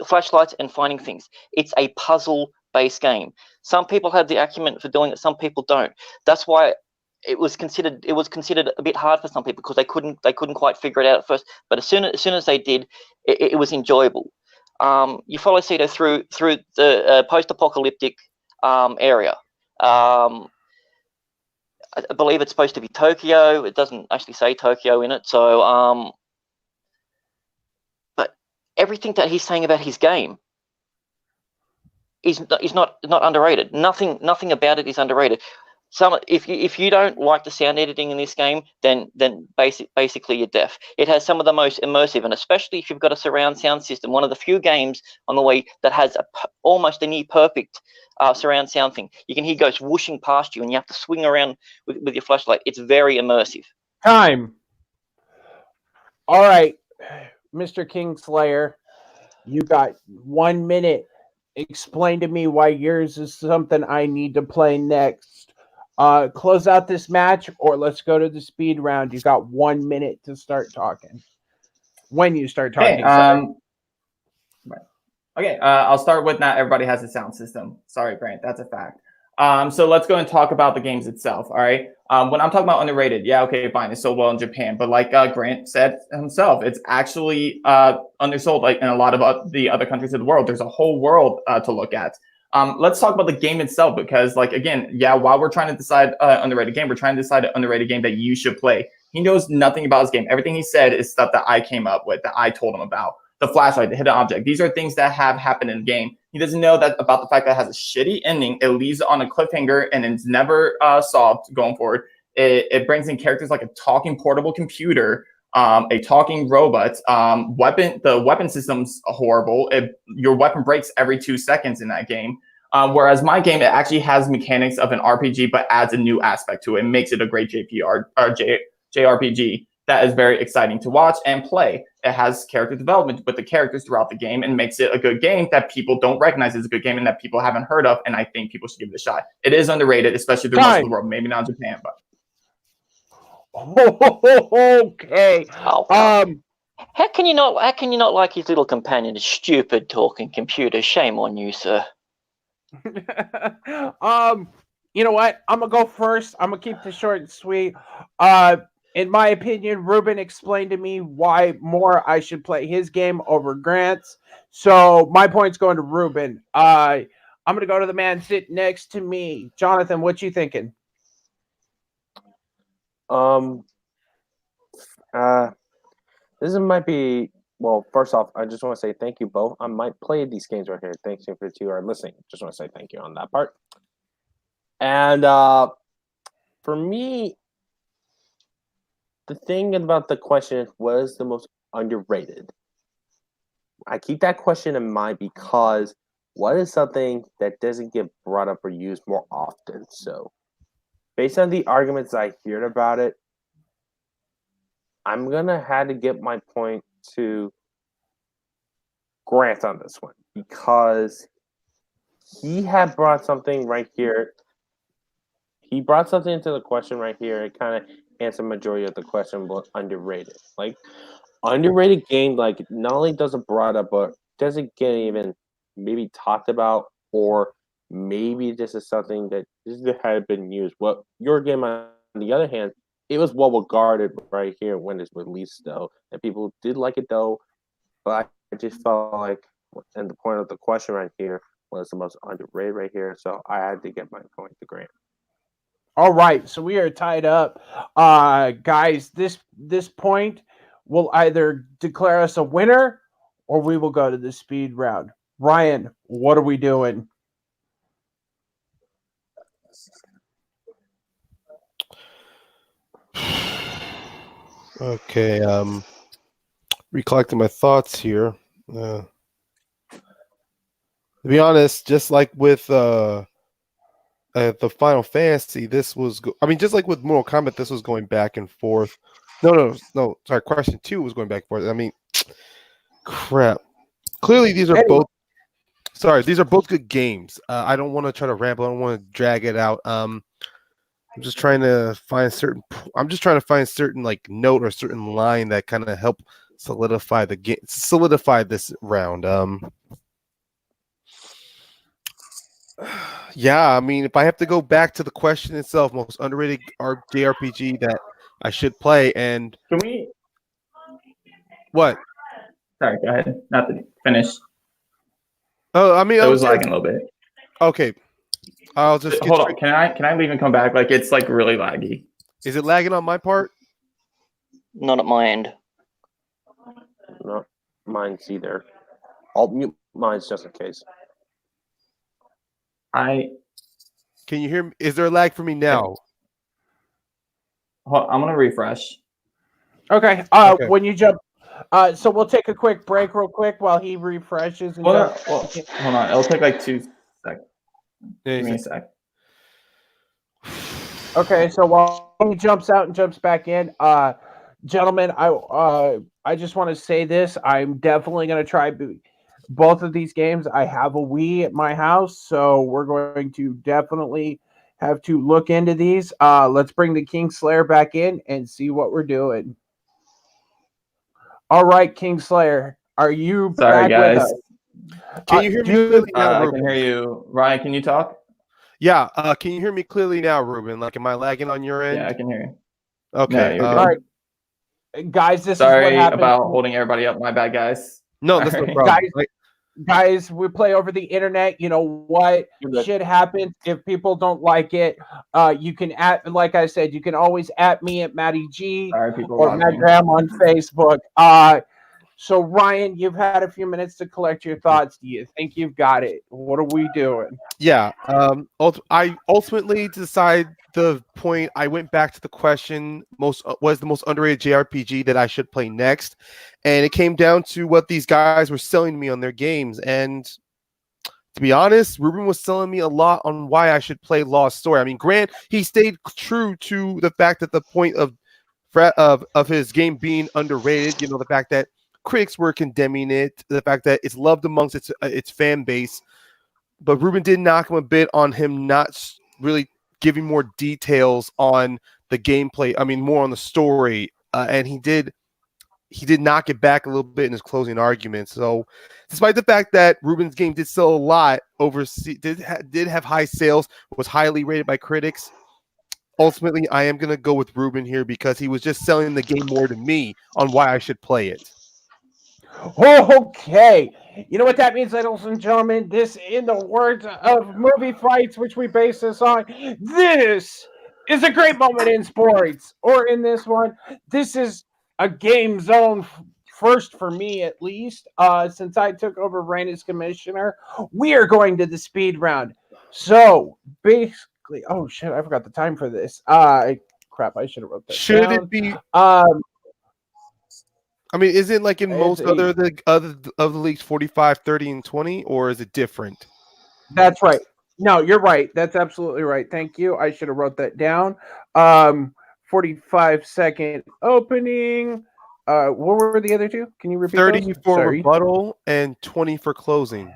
flashlights and finding things. It's a puzzle-based game. Some people have the acumen for doing it. Some people don't. That's why it was considered a bit hard for some people because they couldn't quite figure it out at first. But as soon as they did, it was enjoyable. You follow Cito through the post-apocalyptic area. I believe it's supposed to be Tokyo. It doesn't actually say Tokyo in it. So, but everything that he's saying about his game is not underrated. Nothing about it is underrated. If you don't like the sound editing in this game, then basically you're deaf. It has some of the most immersive, and especially if you've got a surround sound system, one of the few games on the Wii that has almost a near perfect surround sound thing. You can hear ghosts whooshing past you, and you have to swing around with your flashlight. It's very immersive. Time. All right, Mr. Kingslayer, you got 1 minute. Explain to me why yours is something I need to play next. Close out this match, or let's go to the speed round. You got 1 minute to start talking. When you start talking. Right. Okay, I'll start with not everybody has a sound system. Sorry, Grant, that's a fact. So let's go and talk about the games itself, all right? When I'm talking about underrated, yeah, okay, fine, it's sold well in Japan, but like Grant said himself, it's actually undersold like in a lot of the other countries of the world. There's a whole world to look at. Let's talk about the game itself, because like, again, yeah, while we're trying to decide underrated game, we're trying to decide an underrated game that you should play. He knows nothing about his game. Everything he said is stuff that I came up with, that I told him about. The flashlight, the hidden object. These are things that have happened in the game. He doesn't know that about the fact that it has a shitty ending. It leaves on a cliffhanger and it's never solved going forward. It brings in characters like a talking portable computer, a talking robot. The weapon system's horrible. Your weapon breaks every 2 seconds in that game. Whereas my game, it actually has mechanics of an RPG, but adds a new aspect to it and makes it a great JRPG. That is very exciting to watch and play. It has character development with the characters throughout the game and makes it a good game that people don't recognize as a good game and that people haven't heard of, and I think people should give it a shot. It is underrated, especially through most of the world. Maybe not Japan, but... Okay. How can you not like his little companion, a stupid talking computer? Shame on you, sir. You know what? I'm gonna go first. I'm gonna keep this short and sweet. In my opinion, Ruben explained to me why more I should play his game over Grant's. So my point's going to Ruben. I'm gonna go to the man sitting next to me. Jonathan, what you thinking? This might be, well, first off, I just want to say thank you both. I might play these games right here. Thanks you for two are listening. Just want to say thank you on that part. And for me, the thing about the question is, what is the most underrated? I keep that question in mind because what is something that doesn't get brought up or used more often? So, based on the arguments I hear about it, I'm going to have to get my point to Grant on this one because he had brought something right here. He brought something into the question right here. It kind of answered majority of the question, but underrated. Like, underrated game, like, not only does it brought up, but doesn't get even maybe talked about, or maybe this is something that this had been used. Well, your game, on the other hand, it was well regarded right here when it's released, though, and people did like it, though. But I just felt like, and the point of the question right here was the most underrated right here, so I had to get my point to Grant. All right, so we are tied up, guys. This point will either declare us a winner, or we will go to the speed round. Ryan, what are we doing? Okay, recollecting my thoughts here. To be honest, just like with the Final Fantasy, this was. Just like with Mortal Kombat, this was going back and forth. No. Sorry, question 2 was going back and forth. Crap. Clearly, these are both. Sorry, these are both good games. I don't want to try to ramble. I don't want to drag it out. I'm just trying to find certain. I'm just trying to find certain like note or certain line that kind of help solidify the game. Solidify this round. Yeah, if I have to go back to the question itself, most underrated JRPG that I should play, and Can we? What? Sorry, go ahead. Not to finish. Oh, it was lagging a little bit. Okay. I'll just get Hold straight. on. Can I leave and come back? Like it's like really laggy. Is it lagging on my part? Not at my end. No, mine's either. I'll mute mine's just in case. Can you hear me? Is there a lag for me now? I'm gonna refresh. Okay. Okay. When you jump, so we'll take a quick break, real quick, while he refreshes. And Hold on. It'll take like 2 seconds. Give me a sec. Okay, so while he jumps out and jumps back in, gentlemen, I just want to say this: I'm definitely going to try both of these games. I have a Wii at my house, so we're going to definitely have to look into these. Let's bring the Kingslayer back in and see what we're doing. All right, Kingslayer, are you Sorry, back guys. with us? Can you hear me clearly now, I Ruben? can hear you. Ryan, can you talk? Yeah. Can you hear me clearly now, Ruben? Like, am I lagging on your end? Yeah, I can hear you. Okay. No, you're good. All right, guys, this is what Sorry happens. about holding everybody up. My bad, guys. No, that's no Sorry. problem. Guys, we play over the internet. You know what? Shit happens. If people don't like it, you can like I said, you can always me at Matty G Sorry, people or watching. Matt Graham on Facebook. So Ryan, you've had a few minutes to collect your thoughts. Do you think you've got it? What are we doing? Yeah. I ultimately decided the point. I went back to the question: was the most underrated JRPG that I should play next, and it came down to what these guys were selling me on their games. And to be honest, Ruben was selling me a lot on why I should play Lost Story. I mean, Grant, he stayed true to the fact that the point of his game being underrated. You know, the fact that critics were condemning it, the fact that it's loved amongst its fan base. But Ruben did knock him a bit on him not really giving more details on the gameplay. I mean, more on the story, and he did knock it back a little bit in his closing argument. So, despite the fact that Ruben's game did sell a lot, did have high sales, was highly rated by critics. Ultimately, I am going to go with Ruben here because he was just selling the game more to me on why I should play it. Okay. You know what that means, ladies and gentlemen? This, in the words of Movie Fights, which we base this on, this is a great moment in sports. Or in this one, this is a game zone first for me, at least. Since I took over reign as commissioner, we are going to the speed round. So, basically, oh shit, I forgot the time for this. Crap, I should have wrote that Should down. it be? I mean, is it like in most other of the leagues 45, 30, and 20, or is it different? That's right. No, you're right. That's absolutely right. Thank you. I should have wrote that down. 45-second opening. What were the other two? Can you repeat 30 those? for Sorry. rebuttal and 20 for closing.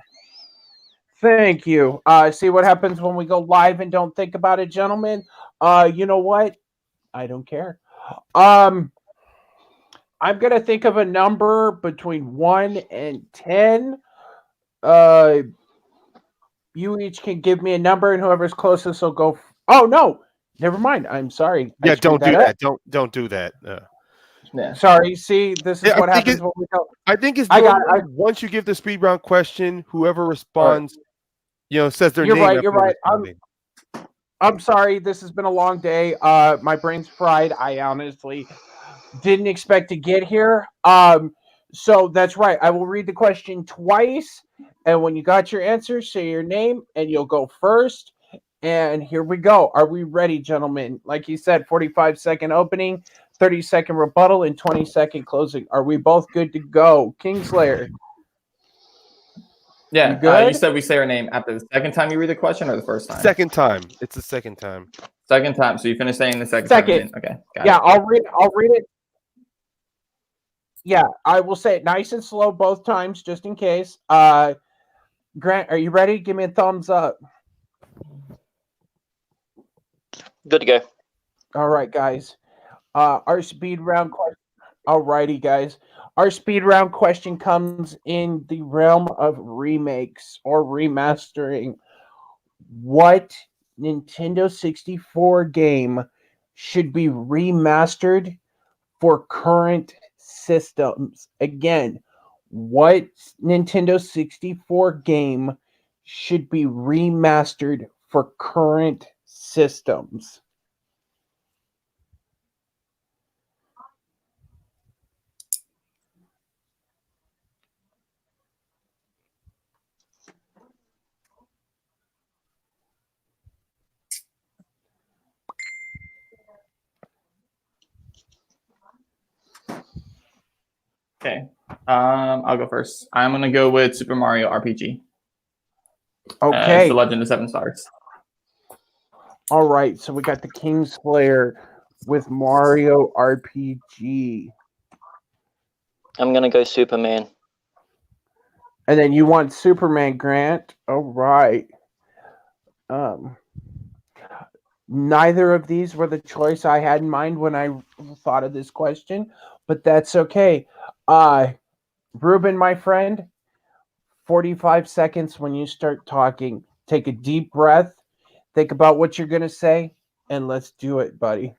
Thank you. See what happens when we go live and don't think about it, gentlemen? You know what? I don't care. I'm going to think of a number between 1 and 10. You each can give me a number, and whoever's closest will go. Oh, no. Never mind. I'm sorry. Yeah, don't do that. Don't do that. Yeah. Sorry. See, this is what happens when we go. I think it's once you give the speed round question, whoever responds, says their name. You're right. I'm sorry. This has been a long day. My brain's fried. I honestly didn't expect to get here. So that's right. I will read the question twice, and when you got your answer, say your name, and you'll go first. And here we go. Are we ready, gentlemen? Like you said, 45-second opening, 30-second rebuttal, and 20-second closing. Are we both good to go? Kingslayer. Yeah. You good? You said we say our name after the second time you read the question or the first time? Second time. It's the second time. Second time. So you finish saying the second time. Okay. Got yeah, it. I'll read it. Yeah, I will say it nice and slow both times, just in case. Grant, are you ready? Give me a thumbs up. Good to go. All right, guys. Our speed round question. Alrighty, guys. Our speed round question comes in the realm of remakes or remastering. What Nintendo 64 game should be remastered for current systems? Again, what Nintendo 64 game should be remastered for current systems? Okay. I'll go first. I'm gonna go with Super Mario RPG. It's Okay. the Legend of Seven Stars. All right. So we got the Kingslayer with Mario RPG. I'm gonna go Superman. And then you want Superman, Grant. All right. Neither of these were the choice I had in mind when I thought of this question, but that's okay. Ruben, my friend, 45 seconds when you start talking. Take a deep breath. Think about what you're going to say, and let's do it, buddy.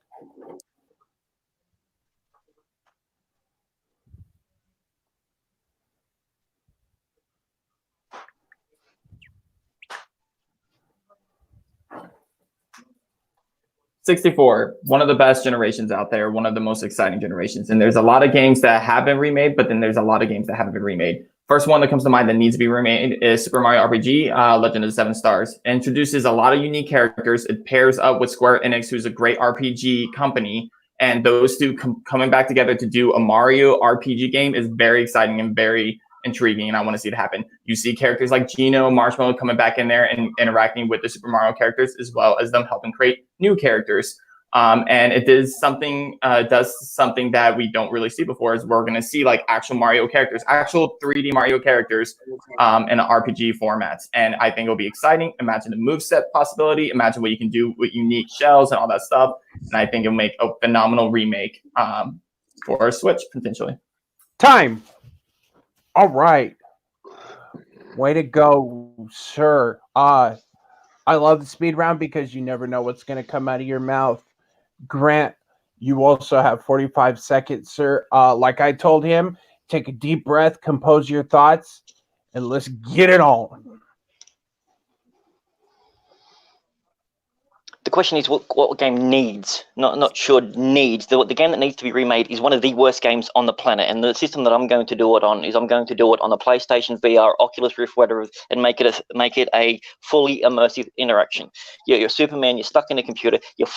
'64, one of the best generations out there, one of the most exciting generations. And there's a lot of games that have been remade, but then there's a lot of games that haven't been remade. First one that comes to mind that needs to be remade is Super Mario RPG, Legend of the Seven Stars. It introduces a lot of unique characters. It pairs up with Square Enix, who's a great RPG company. And those two coming back together to do a Mario RPG game is very exciting and very intriguing, and I want to see it happen. You see characters like Gino, Marshmallow coming back in there and interacting with the Super Mario characters, as well as them helping create new characters. And it does something that we don't really see before, is we're going to see like actual Mario characters, actual 3D Mario characters in RPG formats. And I think it'll be exciting. Imagine the moveset possibility. Imagine what you can do with unique shells and all that stuff. And I think it'll make a phenomenal remake for a Switch, potentially. Time. All right. Way to go, sir. I love the speed round because you never know what's going to come out of your mouth. Grant, you also have 45 seconds, sir. Like I told him, take a deep breath, compose your thoughts, and let's get it on. The question is what game needs, not should, needs. The game that needs to be remade is one of the worst games on the planet, and the system that I'm going to do it on is I'm going to do it on the PlayStation VR, Oculus Rift, whatever, and make it a fully immersive interaction. You're Superman. You're stuck in a computer. You're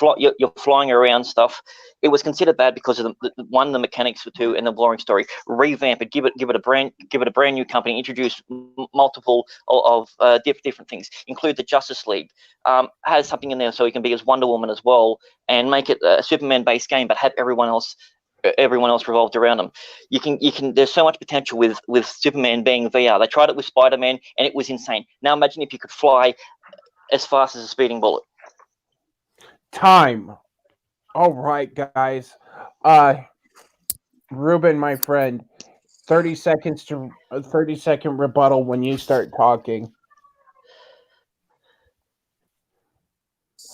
flying around stuff. It was considered bad because of the mechanics, for two, and the boring story. Revamp it, give it a brand new company, introduce multiple of different things, include the Justice League. Has something in there so he can be as Wonder Woman as well, and make it a Superman-based game, but have everyone else revolved around him. You can. There's so much potential with Superman being VR. They tried it with Spider-Man, and it was insane. Now imagine if you could fly as fast as a speeding bullet. Time. All right, guys. Ruben, my friend, 30 seconds to a 30-second rebuttal when you start talking.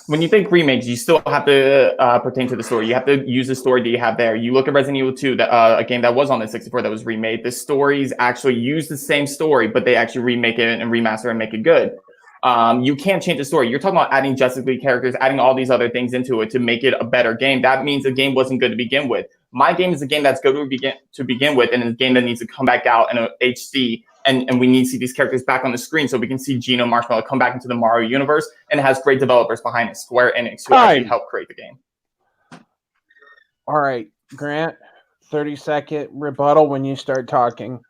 When you think remakes, you still have to pertain to the story. You have to use the story that you have there. You look at Resident Evil 2, a game that was on the 64 that was remade. The stories actually use the same story, but they actually remake it and remaster and make it good. You can't change the story. You're talking about adding Justice League characters, adding all these other things into it to make it a better game. That means the game wasn't good to begin with. My game is a game that's good to begin with, and it's a game that needs to come back out in a HD. And we need to see these characters back on the screen so we can see Gino, Marshmallow come back into the Mario universe, and it has great developers behind it, Square Enix, who actually helped create the game. All right, Grant, 30-second rebuttal when you start talking.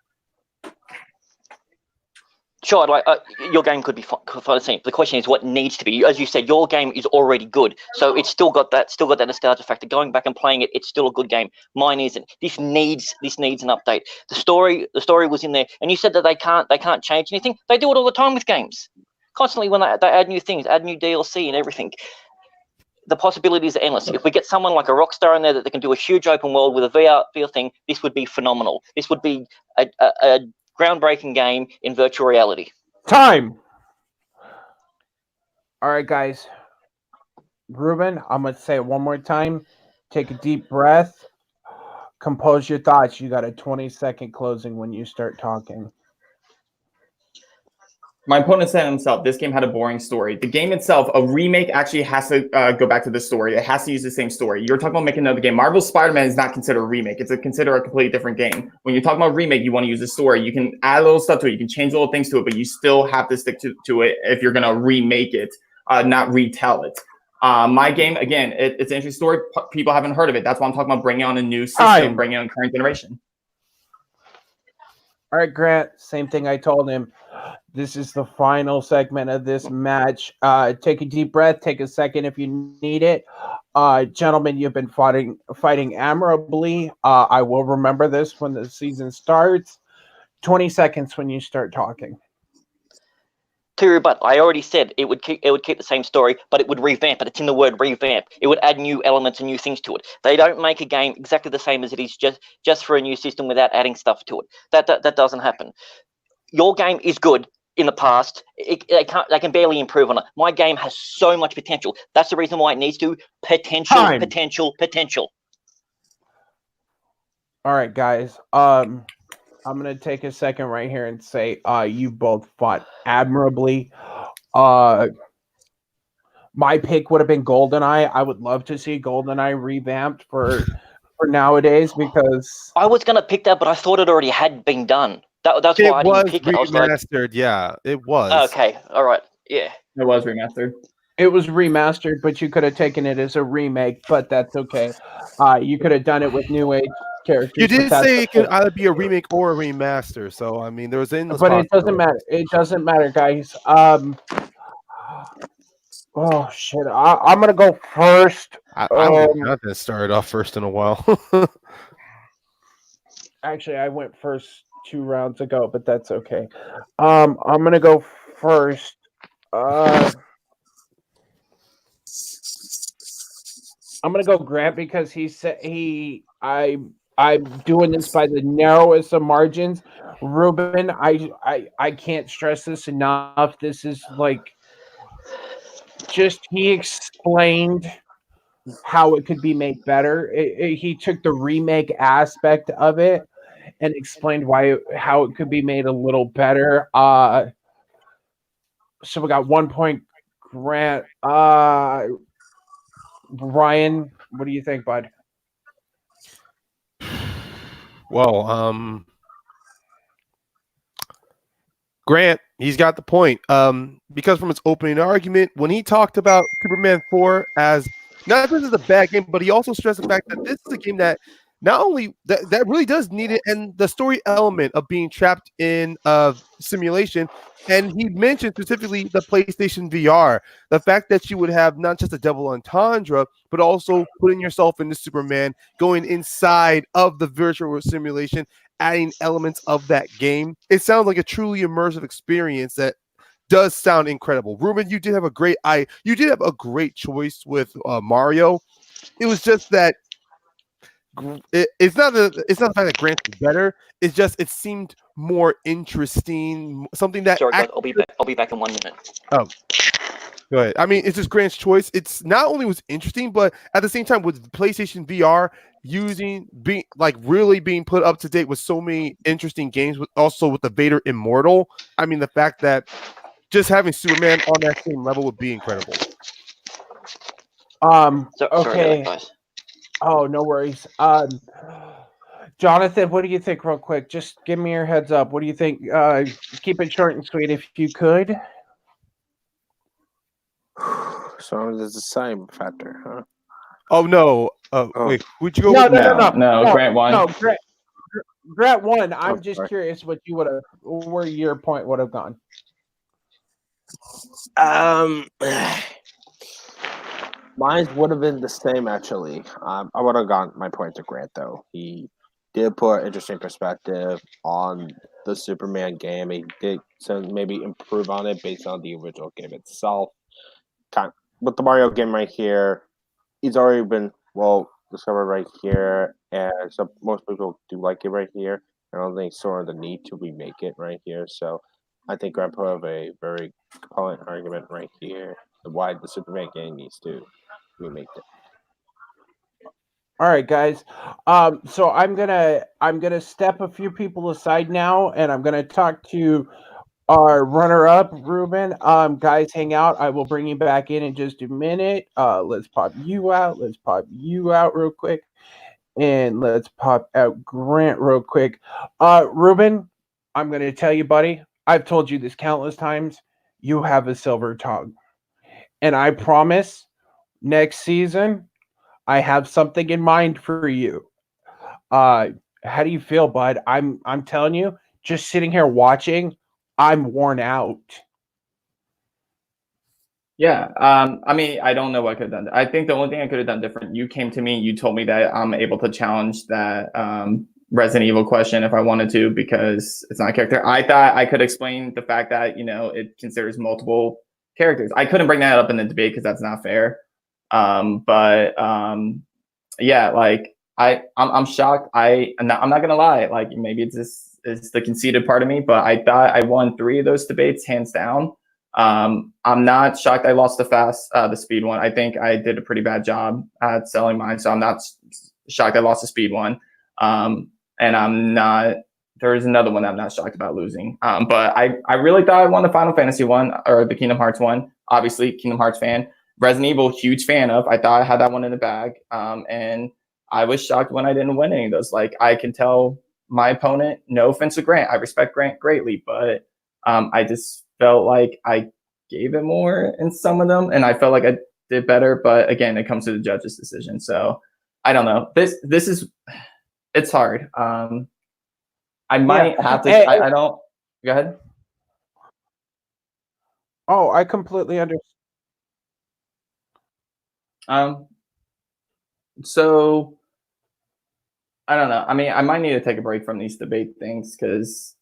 Sure, like your game could be the same. The question is what needs to be. As you said, your game is already good, so it's still got that nostalgia factor. Going back and playing it, it's still a good game. Mine isn't. This needs an update. The story was in there, and you said that they can't change anything. They do it all the time with games, constantly when they add new things, add new DLC and everything. The possibilities are endless. If we get someone like a Rockstar in there that they can do a huge open world with a VR thing, this would be phenomenal. This would be a groundbreaking game in virtual reality. Time. All right, guys. Ruben, I'm going to say it one more time. Take a deep breath. Compose your thoughts. You got a 20-second closing when you start talking. My opponent said himself, this game had a boring story. The game itself, a remake actually has to go back to the story. It has to use the same story. You're talking about making another game. Marvel's Spider-Man is not considered a remake. It's considered a completely different game. When you're talking about remake, you want to use the story. You can add a little stuff to it. You can change little things to it, but you still have to stick to it if you're going to remake it, not retell it. My game, again, it's an interesting story. People haven't heard of it. That's why I'm talking about bringing on a new system, bringing on current generation. All right, Grant, same thing I told him. This is the final segment of this match. Take a deep breath. Take a second if you need it. Gentlemen, you've been fighting admirably. I will remember this when the season starts. 20 seconds when you start talking. To rebut, I already said it would keep the same story, but it would revamp it. It's in the word revamp. It would add new elements and new things to it. They don't make a game exactly the same as it is just for a new system without adding stuff to it. That doesn't happen. Your game is good in the past. They can barely improve on it. My game has so much potential. That's the reason why it needs to potential. All right, guys. I'm gonna take a second right here and say you both fought admirably. My pick would have been GoldenEye. I would love to see GoldenEye revamped for nowadays because I was gonna pick that, but I thought it already had been done. That's why I didn't pick it. I was like, remastered. Yeah, it was. okay, all right, yeah. It was remastered. it was remastered, but you could have taken it as a remake, but that's okay. You could have done it with new age characters. You did but say that's it could okay. either be a remake or a remaster. So I mean, there was endless. But it doesn't possibilities. matter. It doesn't matter, guys. Oh shit! I'm gonna go first. I don't think Jonathan started off first in a while. Actually, I went first 2 rounds ago, but that's okay. I'm gonna go first. I'm gonna go Grant because he said I'm doing this by the narrowest of margins. Ruben, I can't stress this enough. This is like just he explained how it could be made better. He took the remake aspect of it and explained how it could be made a little better. So we got 1 point, Grant. Ryan, what do you think, bud? Well, Grant, he's got the point. Because from his opening argument, when he talked about Superman 4 as not just as a bad game, but he also stressed the fact that this is a game that not only that really does need it, and the story element of being trapped in a simulation. And he mentioned specifically the PlayStation VR, the fact that you would have not just a double entendre, but also putting yourself into Superman, going inside of the virtual simulation, adding elements of that game. It sounds like a truly immersive experience that does sound incredible. Ruben, you did have a great choice with Mario. It was just that it's not the fact that Grant is better. It's just it seemed more interesting. Something that Sorry, guys, I'll be back in 1 minute. Oh, go ahead. I mean, it's just Grant's choice. It's not only was interesting, but at the same time with PlayStation VR really being put up to date with so many interesting games, with the Vader Immortal. I mean, the fact that just having Superman on that same level would be incredible. Okay. Sorry, guys. Oh, no worries. Jonathan, what do you think, real quick? Just give me your heads up. What do you think? Keep it short and sweet if you could. So there's a same factor, huh? Oh no! Wait, who'd you go No, with? No, Grant won. No, Grant won. I'm Oh, just sorry. curious where your point would have gone. Mine would have been the same, actually. I would have gone my point to Grant, though. He did put interesting perspective on the Superman game. He did maybe improve on it based on the original game itself. With the Mario game right here, it's already been discovered right here, and so most people do like it right here. I don't think sort of the need to remake it right here. So I think Grant put up a very compelling argument right here why the Superman game needs to remake it. All right, guys. So I'm gonna step a few people aside now, and I'm gonna talk to our runner-up, Ruben. Guys, hang out. I will bring you back in just a minute. Let's pop you out. Let's pop you out real quick, and let's pop out Grant real quick. Ruben, I'm gonna tell you, buddy. I've told you this countless times. You have a silver tongue, and I promise, next season, I have something in mind for you. Uh, how do you feel, bud? I'm telling you, just sitting here watching, I'm worn out. Yeah. I mean, I don't know what I could have done. I think the only thing I could have done different, you came to me, you told me that I'm able to challenge that Resident Evil question if I wanted to, because it's not a character. I thought I could explain the fact that, it considers multiple characters. I couldn't bring that up in the debate because that's not fair. But yeah, like I'm shocked. I'm not gonna lie. Like maybe it's the conceited part of me, but I thought I won 3 of those debates hands down. I'm not shocked I lost the speed one. I think I did a pretty bad job at selling mine, so I'm not shocked I lost the speed one. And I'm not. There's another one that I'm not shocked about losing. But I really thought I won the Final Fantasy one or the Kingdom Hearts one. Obviously, Kingdom Hearts fan. Resident Evil, huge fan of. I thought I had that one in the bag. And I was shocked when I didn't win any of those. Like I can tell my opponent. No offense to Grant, I respect Grant greatly, but I just felt like I gave it more in some of them, and I felt like I did better. But again, it comes to the judge's decision. So I don't know. This is it's hard. I might have to. I don't. Go ahead. Oh, I completely understand. So I don't know. I mean, I might need to take a break from these debate things because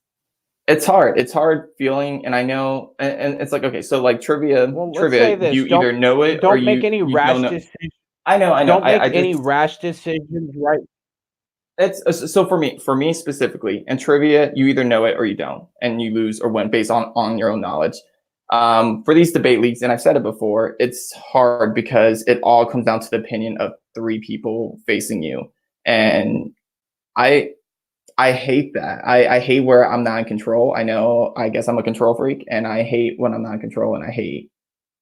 it's hard. It's hard feeling, and I know, and it's like, okay, so like trivia, Well, let's say this. you either know it or Don't make any you rash don't know. decisions. I know. Don't make I just, any rash decisions, right? It's so for me specifically, in trivia, you either know it or you don't, and you lose or win based on your own knowledge. For these debate leagues, and I've said it before, it's hard because it all comes down to the opinion of 3 people facing you, and I hate that. I hate where I'm not in control. I guess I'm a control freak, and I hate when I'm not in control, and I hate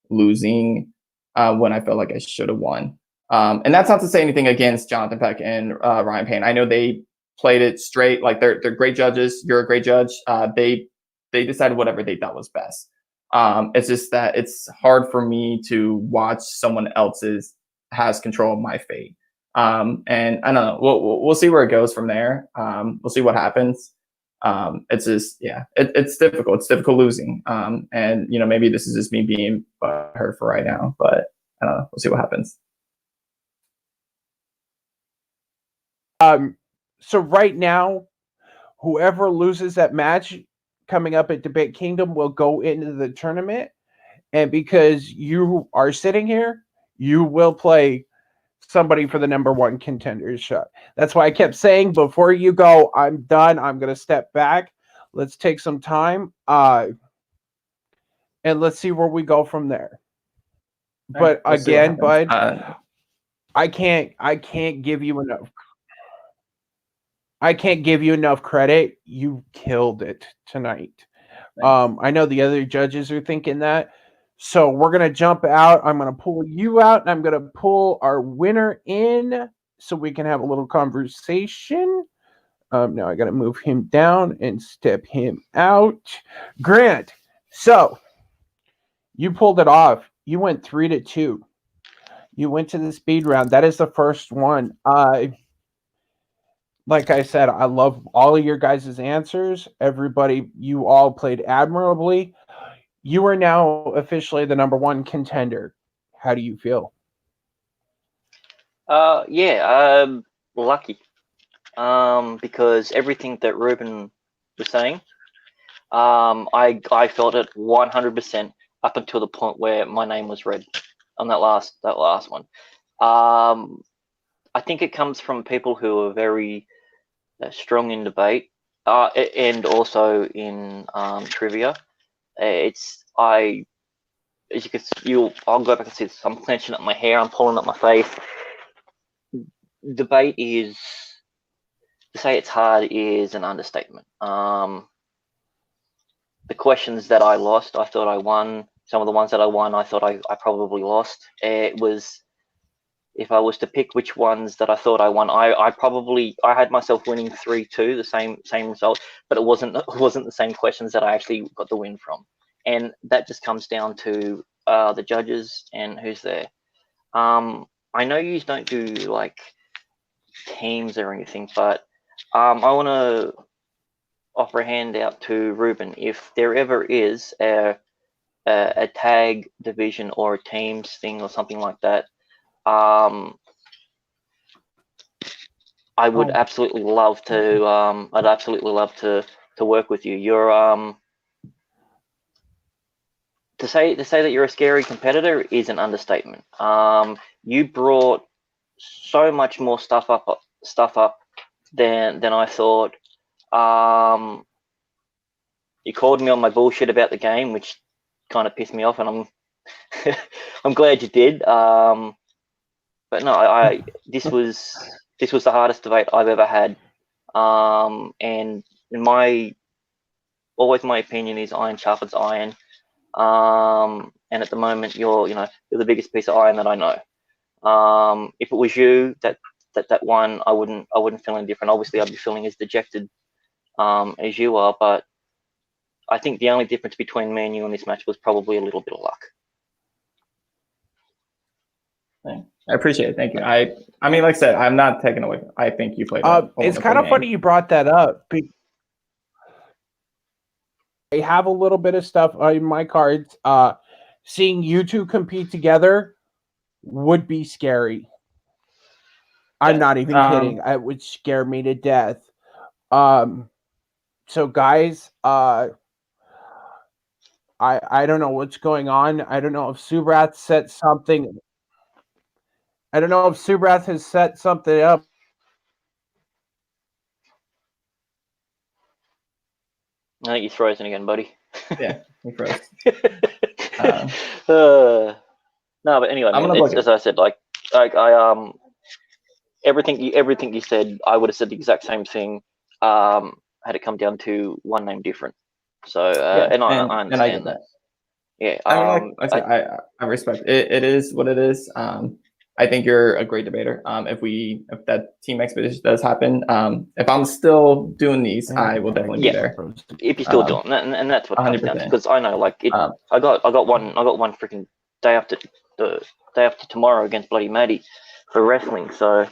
losing when I feel like I should have won. And that's not to say anything against Jonathan Peck and Ryan Payne. I know they played it straight. Like they're great judges. You're a great judge. They decided whatever they thought was best. It's just that it's hard for me to watch someone else's has control of my fate. And I don't know. We'll see where it goes from there. We'll see what happens. It's just it's difficult. It's difficult losing. And maybe this is just me being hurt for right now, but I don't know. We'll see what happens. So right now, whoever loses that match coming up at Debate Kingdom will go into the tournament. And because you are sitting here, you will play somebody for the #1 Contenders shot. That's why I kept saying before you go, I'm done. I'm going to step back. Let's take some time. And let's see where we go from there. But we'll again, bud, I can't give you enough. I can't give you enough credit. You killed it tonight. I know the other judges are thinking that. So we're going to jump out. I'm going to pull you out, and I'm going to pull our winner in so we can have a little conversation. Now I got to move him down and step him out. Grant, so you pulled it off. You went 3-2. You went to the speed round. That is the first one. Like I said, I love all of your guys' answers. Everybody, you all played admirably. You are now officially the #1 contender. How do you feel? Lucky. Because everything that Ruben was saying, I felt it 100% up until the point where my name was read on that last one. I think it comes from people who are very strong in debate, and also in trivia. As you can see, I'll go back and see this. I'm clenching up my hair. I'm pulling up my face. Debate is, to say it's hard is an understatement. the questions that I lost, I thought I won. Some of the ones that I won, I thought I probably lost. It was, if I was to pick which ones that I thought I won, I had myself winning 3-2, the same result, but it wasn't the same questions that I actually got the win from, and that just comes down to the judges and who's there. I know you don't do like teams or anything, but I want to offer a hand out to Ruben. If there ever is a tag division or a teams thing or something like that, I would absolutely love to. I'd absolutely love to work with you. You're to say that you're a scary competitor is an understatement. You brought so much more stuff up than I thought. You called me on my bullshit about the game, which kind of pissed me off, and I'm glad you did. But no, this was the hardest debate I've ever had. And in my opinion is iron sharpens iron. And at the moment you're the biggest piece of iron that I know. If it was you that won, I wouldn't feel any different. Obviously I'd be feeling as dejected as you are, but I think the only difference between me and you in this match was probably a little bit of luck. I appreciate it. Thank you. I mean, like I said, I'm not taking away. I think you played. It's kind of funny you brought that up. I have a little bit of stuff on my cards. Seeing you two compete together would be scary. I'm not even kidding. It would scare me to death. So guys, I don't know what's going on. I don't know if Subrath set something. I don't know if Subrath has set something up. I think you're frozen again, buddy. Yeah, you froze. No, but anyway, man, as I said, like I everything you said, I would have said the exact same thing. Had it come down to one name different. So and I understand that. Yeah, I mean, I respect it. It is what it is. I think you're a great debater. If that team expedition does happen, if I'm still doing these, I will definitely be there. If you're still doing that, and that's what it comes down to. Because I know, like, I got one freaking day after tomorrow against Bloody Maddie for wrestling. So,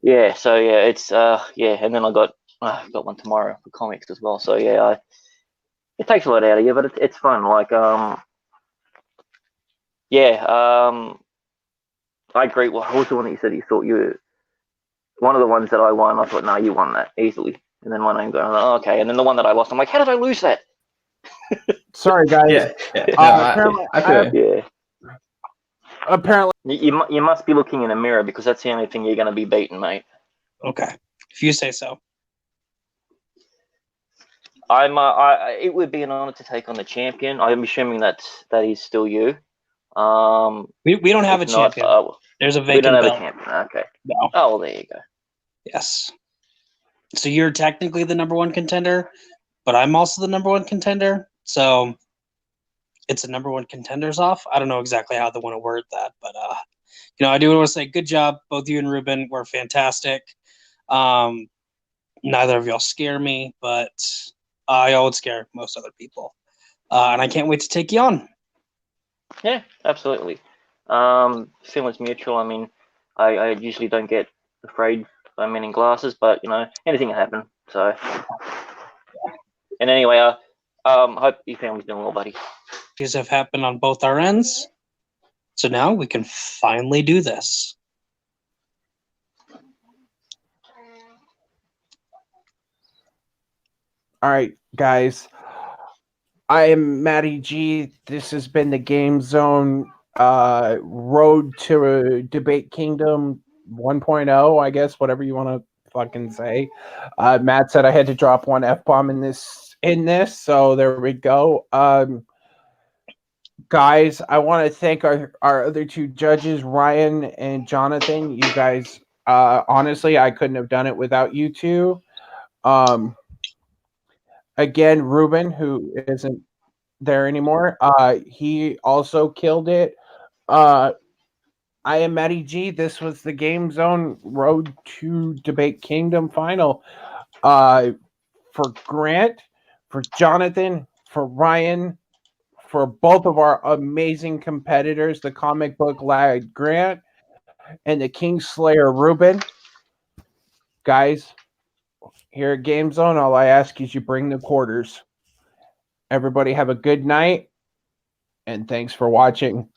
it's and then I got one tomorrow for comics as well. So yeah, it takes a lot out of you, but it's fun. Like, I agree. Well, what was the one that you said you thought you? One of the ones that I won, I thought, no, you won that easily. And then my name going, oh, okay. And then the one that I lost, I'm like, how did I lose that? Sorry, guys. Apparently, you must be looking in a mirror because that's the only thing you're going to be beaten, mate. Okay, if you say so. It would be an honor to take on the champion. I'm assuming that is still you. We don't have a champion. There's a vacant belt. We don't have a champion. Okay. No. Oh, well, there you go. Yes. So you're technically the number one contender, but I'm also the number one contender. So it's a number one contenders off. I don't know exactly how they want to word that, but I do want to say good job, both you and Ruben were fantastic. Neither of y'all scare me, but y'all would scare most other people. And I can't wait to take you on. Yeah, absolutely. Feelings mutual. I mean, I usually don't get afraid by men in glasses, but anything can happen. So, and anyway, hope your family's doing well, buddy. These have happened on both our ends, so now we can finally do this. all right, guys. I am Matty G. This has been the Game Zone Road to Debate Kingdom 1.0, I guess, whatever you want to fucking say. Matt said I had to drop one F-bomb in this, so there we go. Guys, I want to thank our other two judges, Ryan and Jonathan. You guys, honestly, I couldn't have done it without you two. again, Ruben, who isn't there anymore. He also killed it. I am Matty G. This was the Game Zone Road to Debate Kingdom final. For Grant, for Jonathan, for Ryan, for both of our amazing competitors, the comic book lad Grant and the Kingslayer Ruben. Guys, here at Game Zone, all I ask is you bring the quarters. Everybody have a good night, and thanks for watching.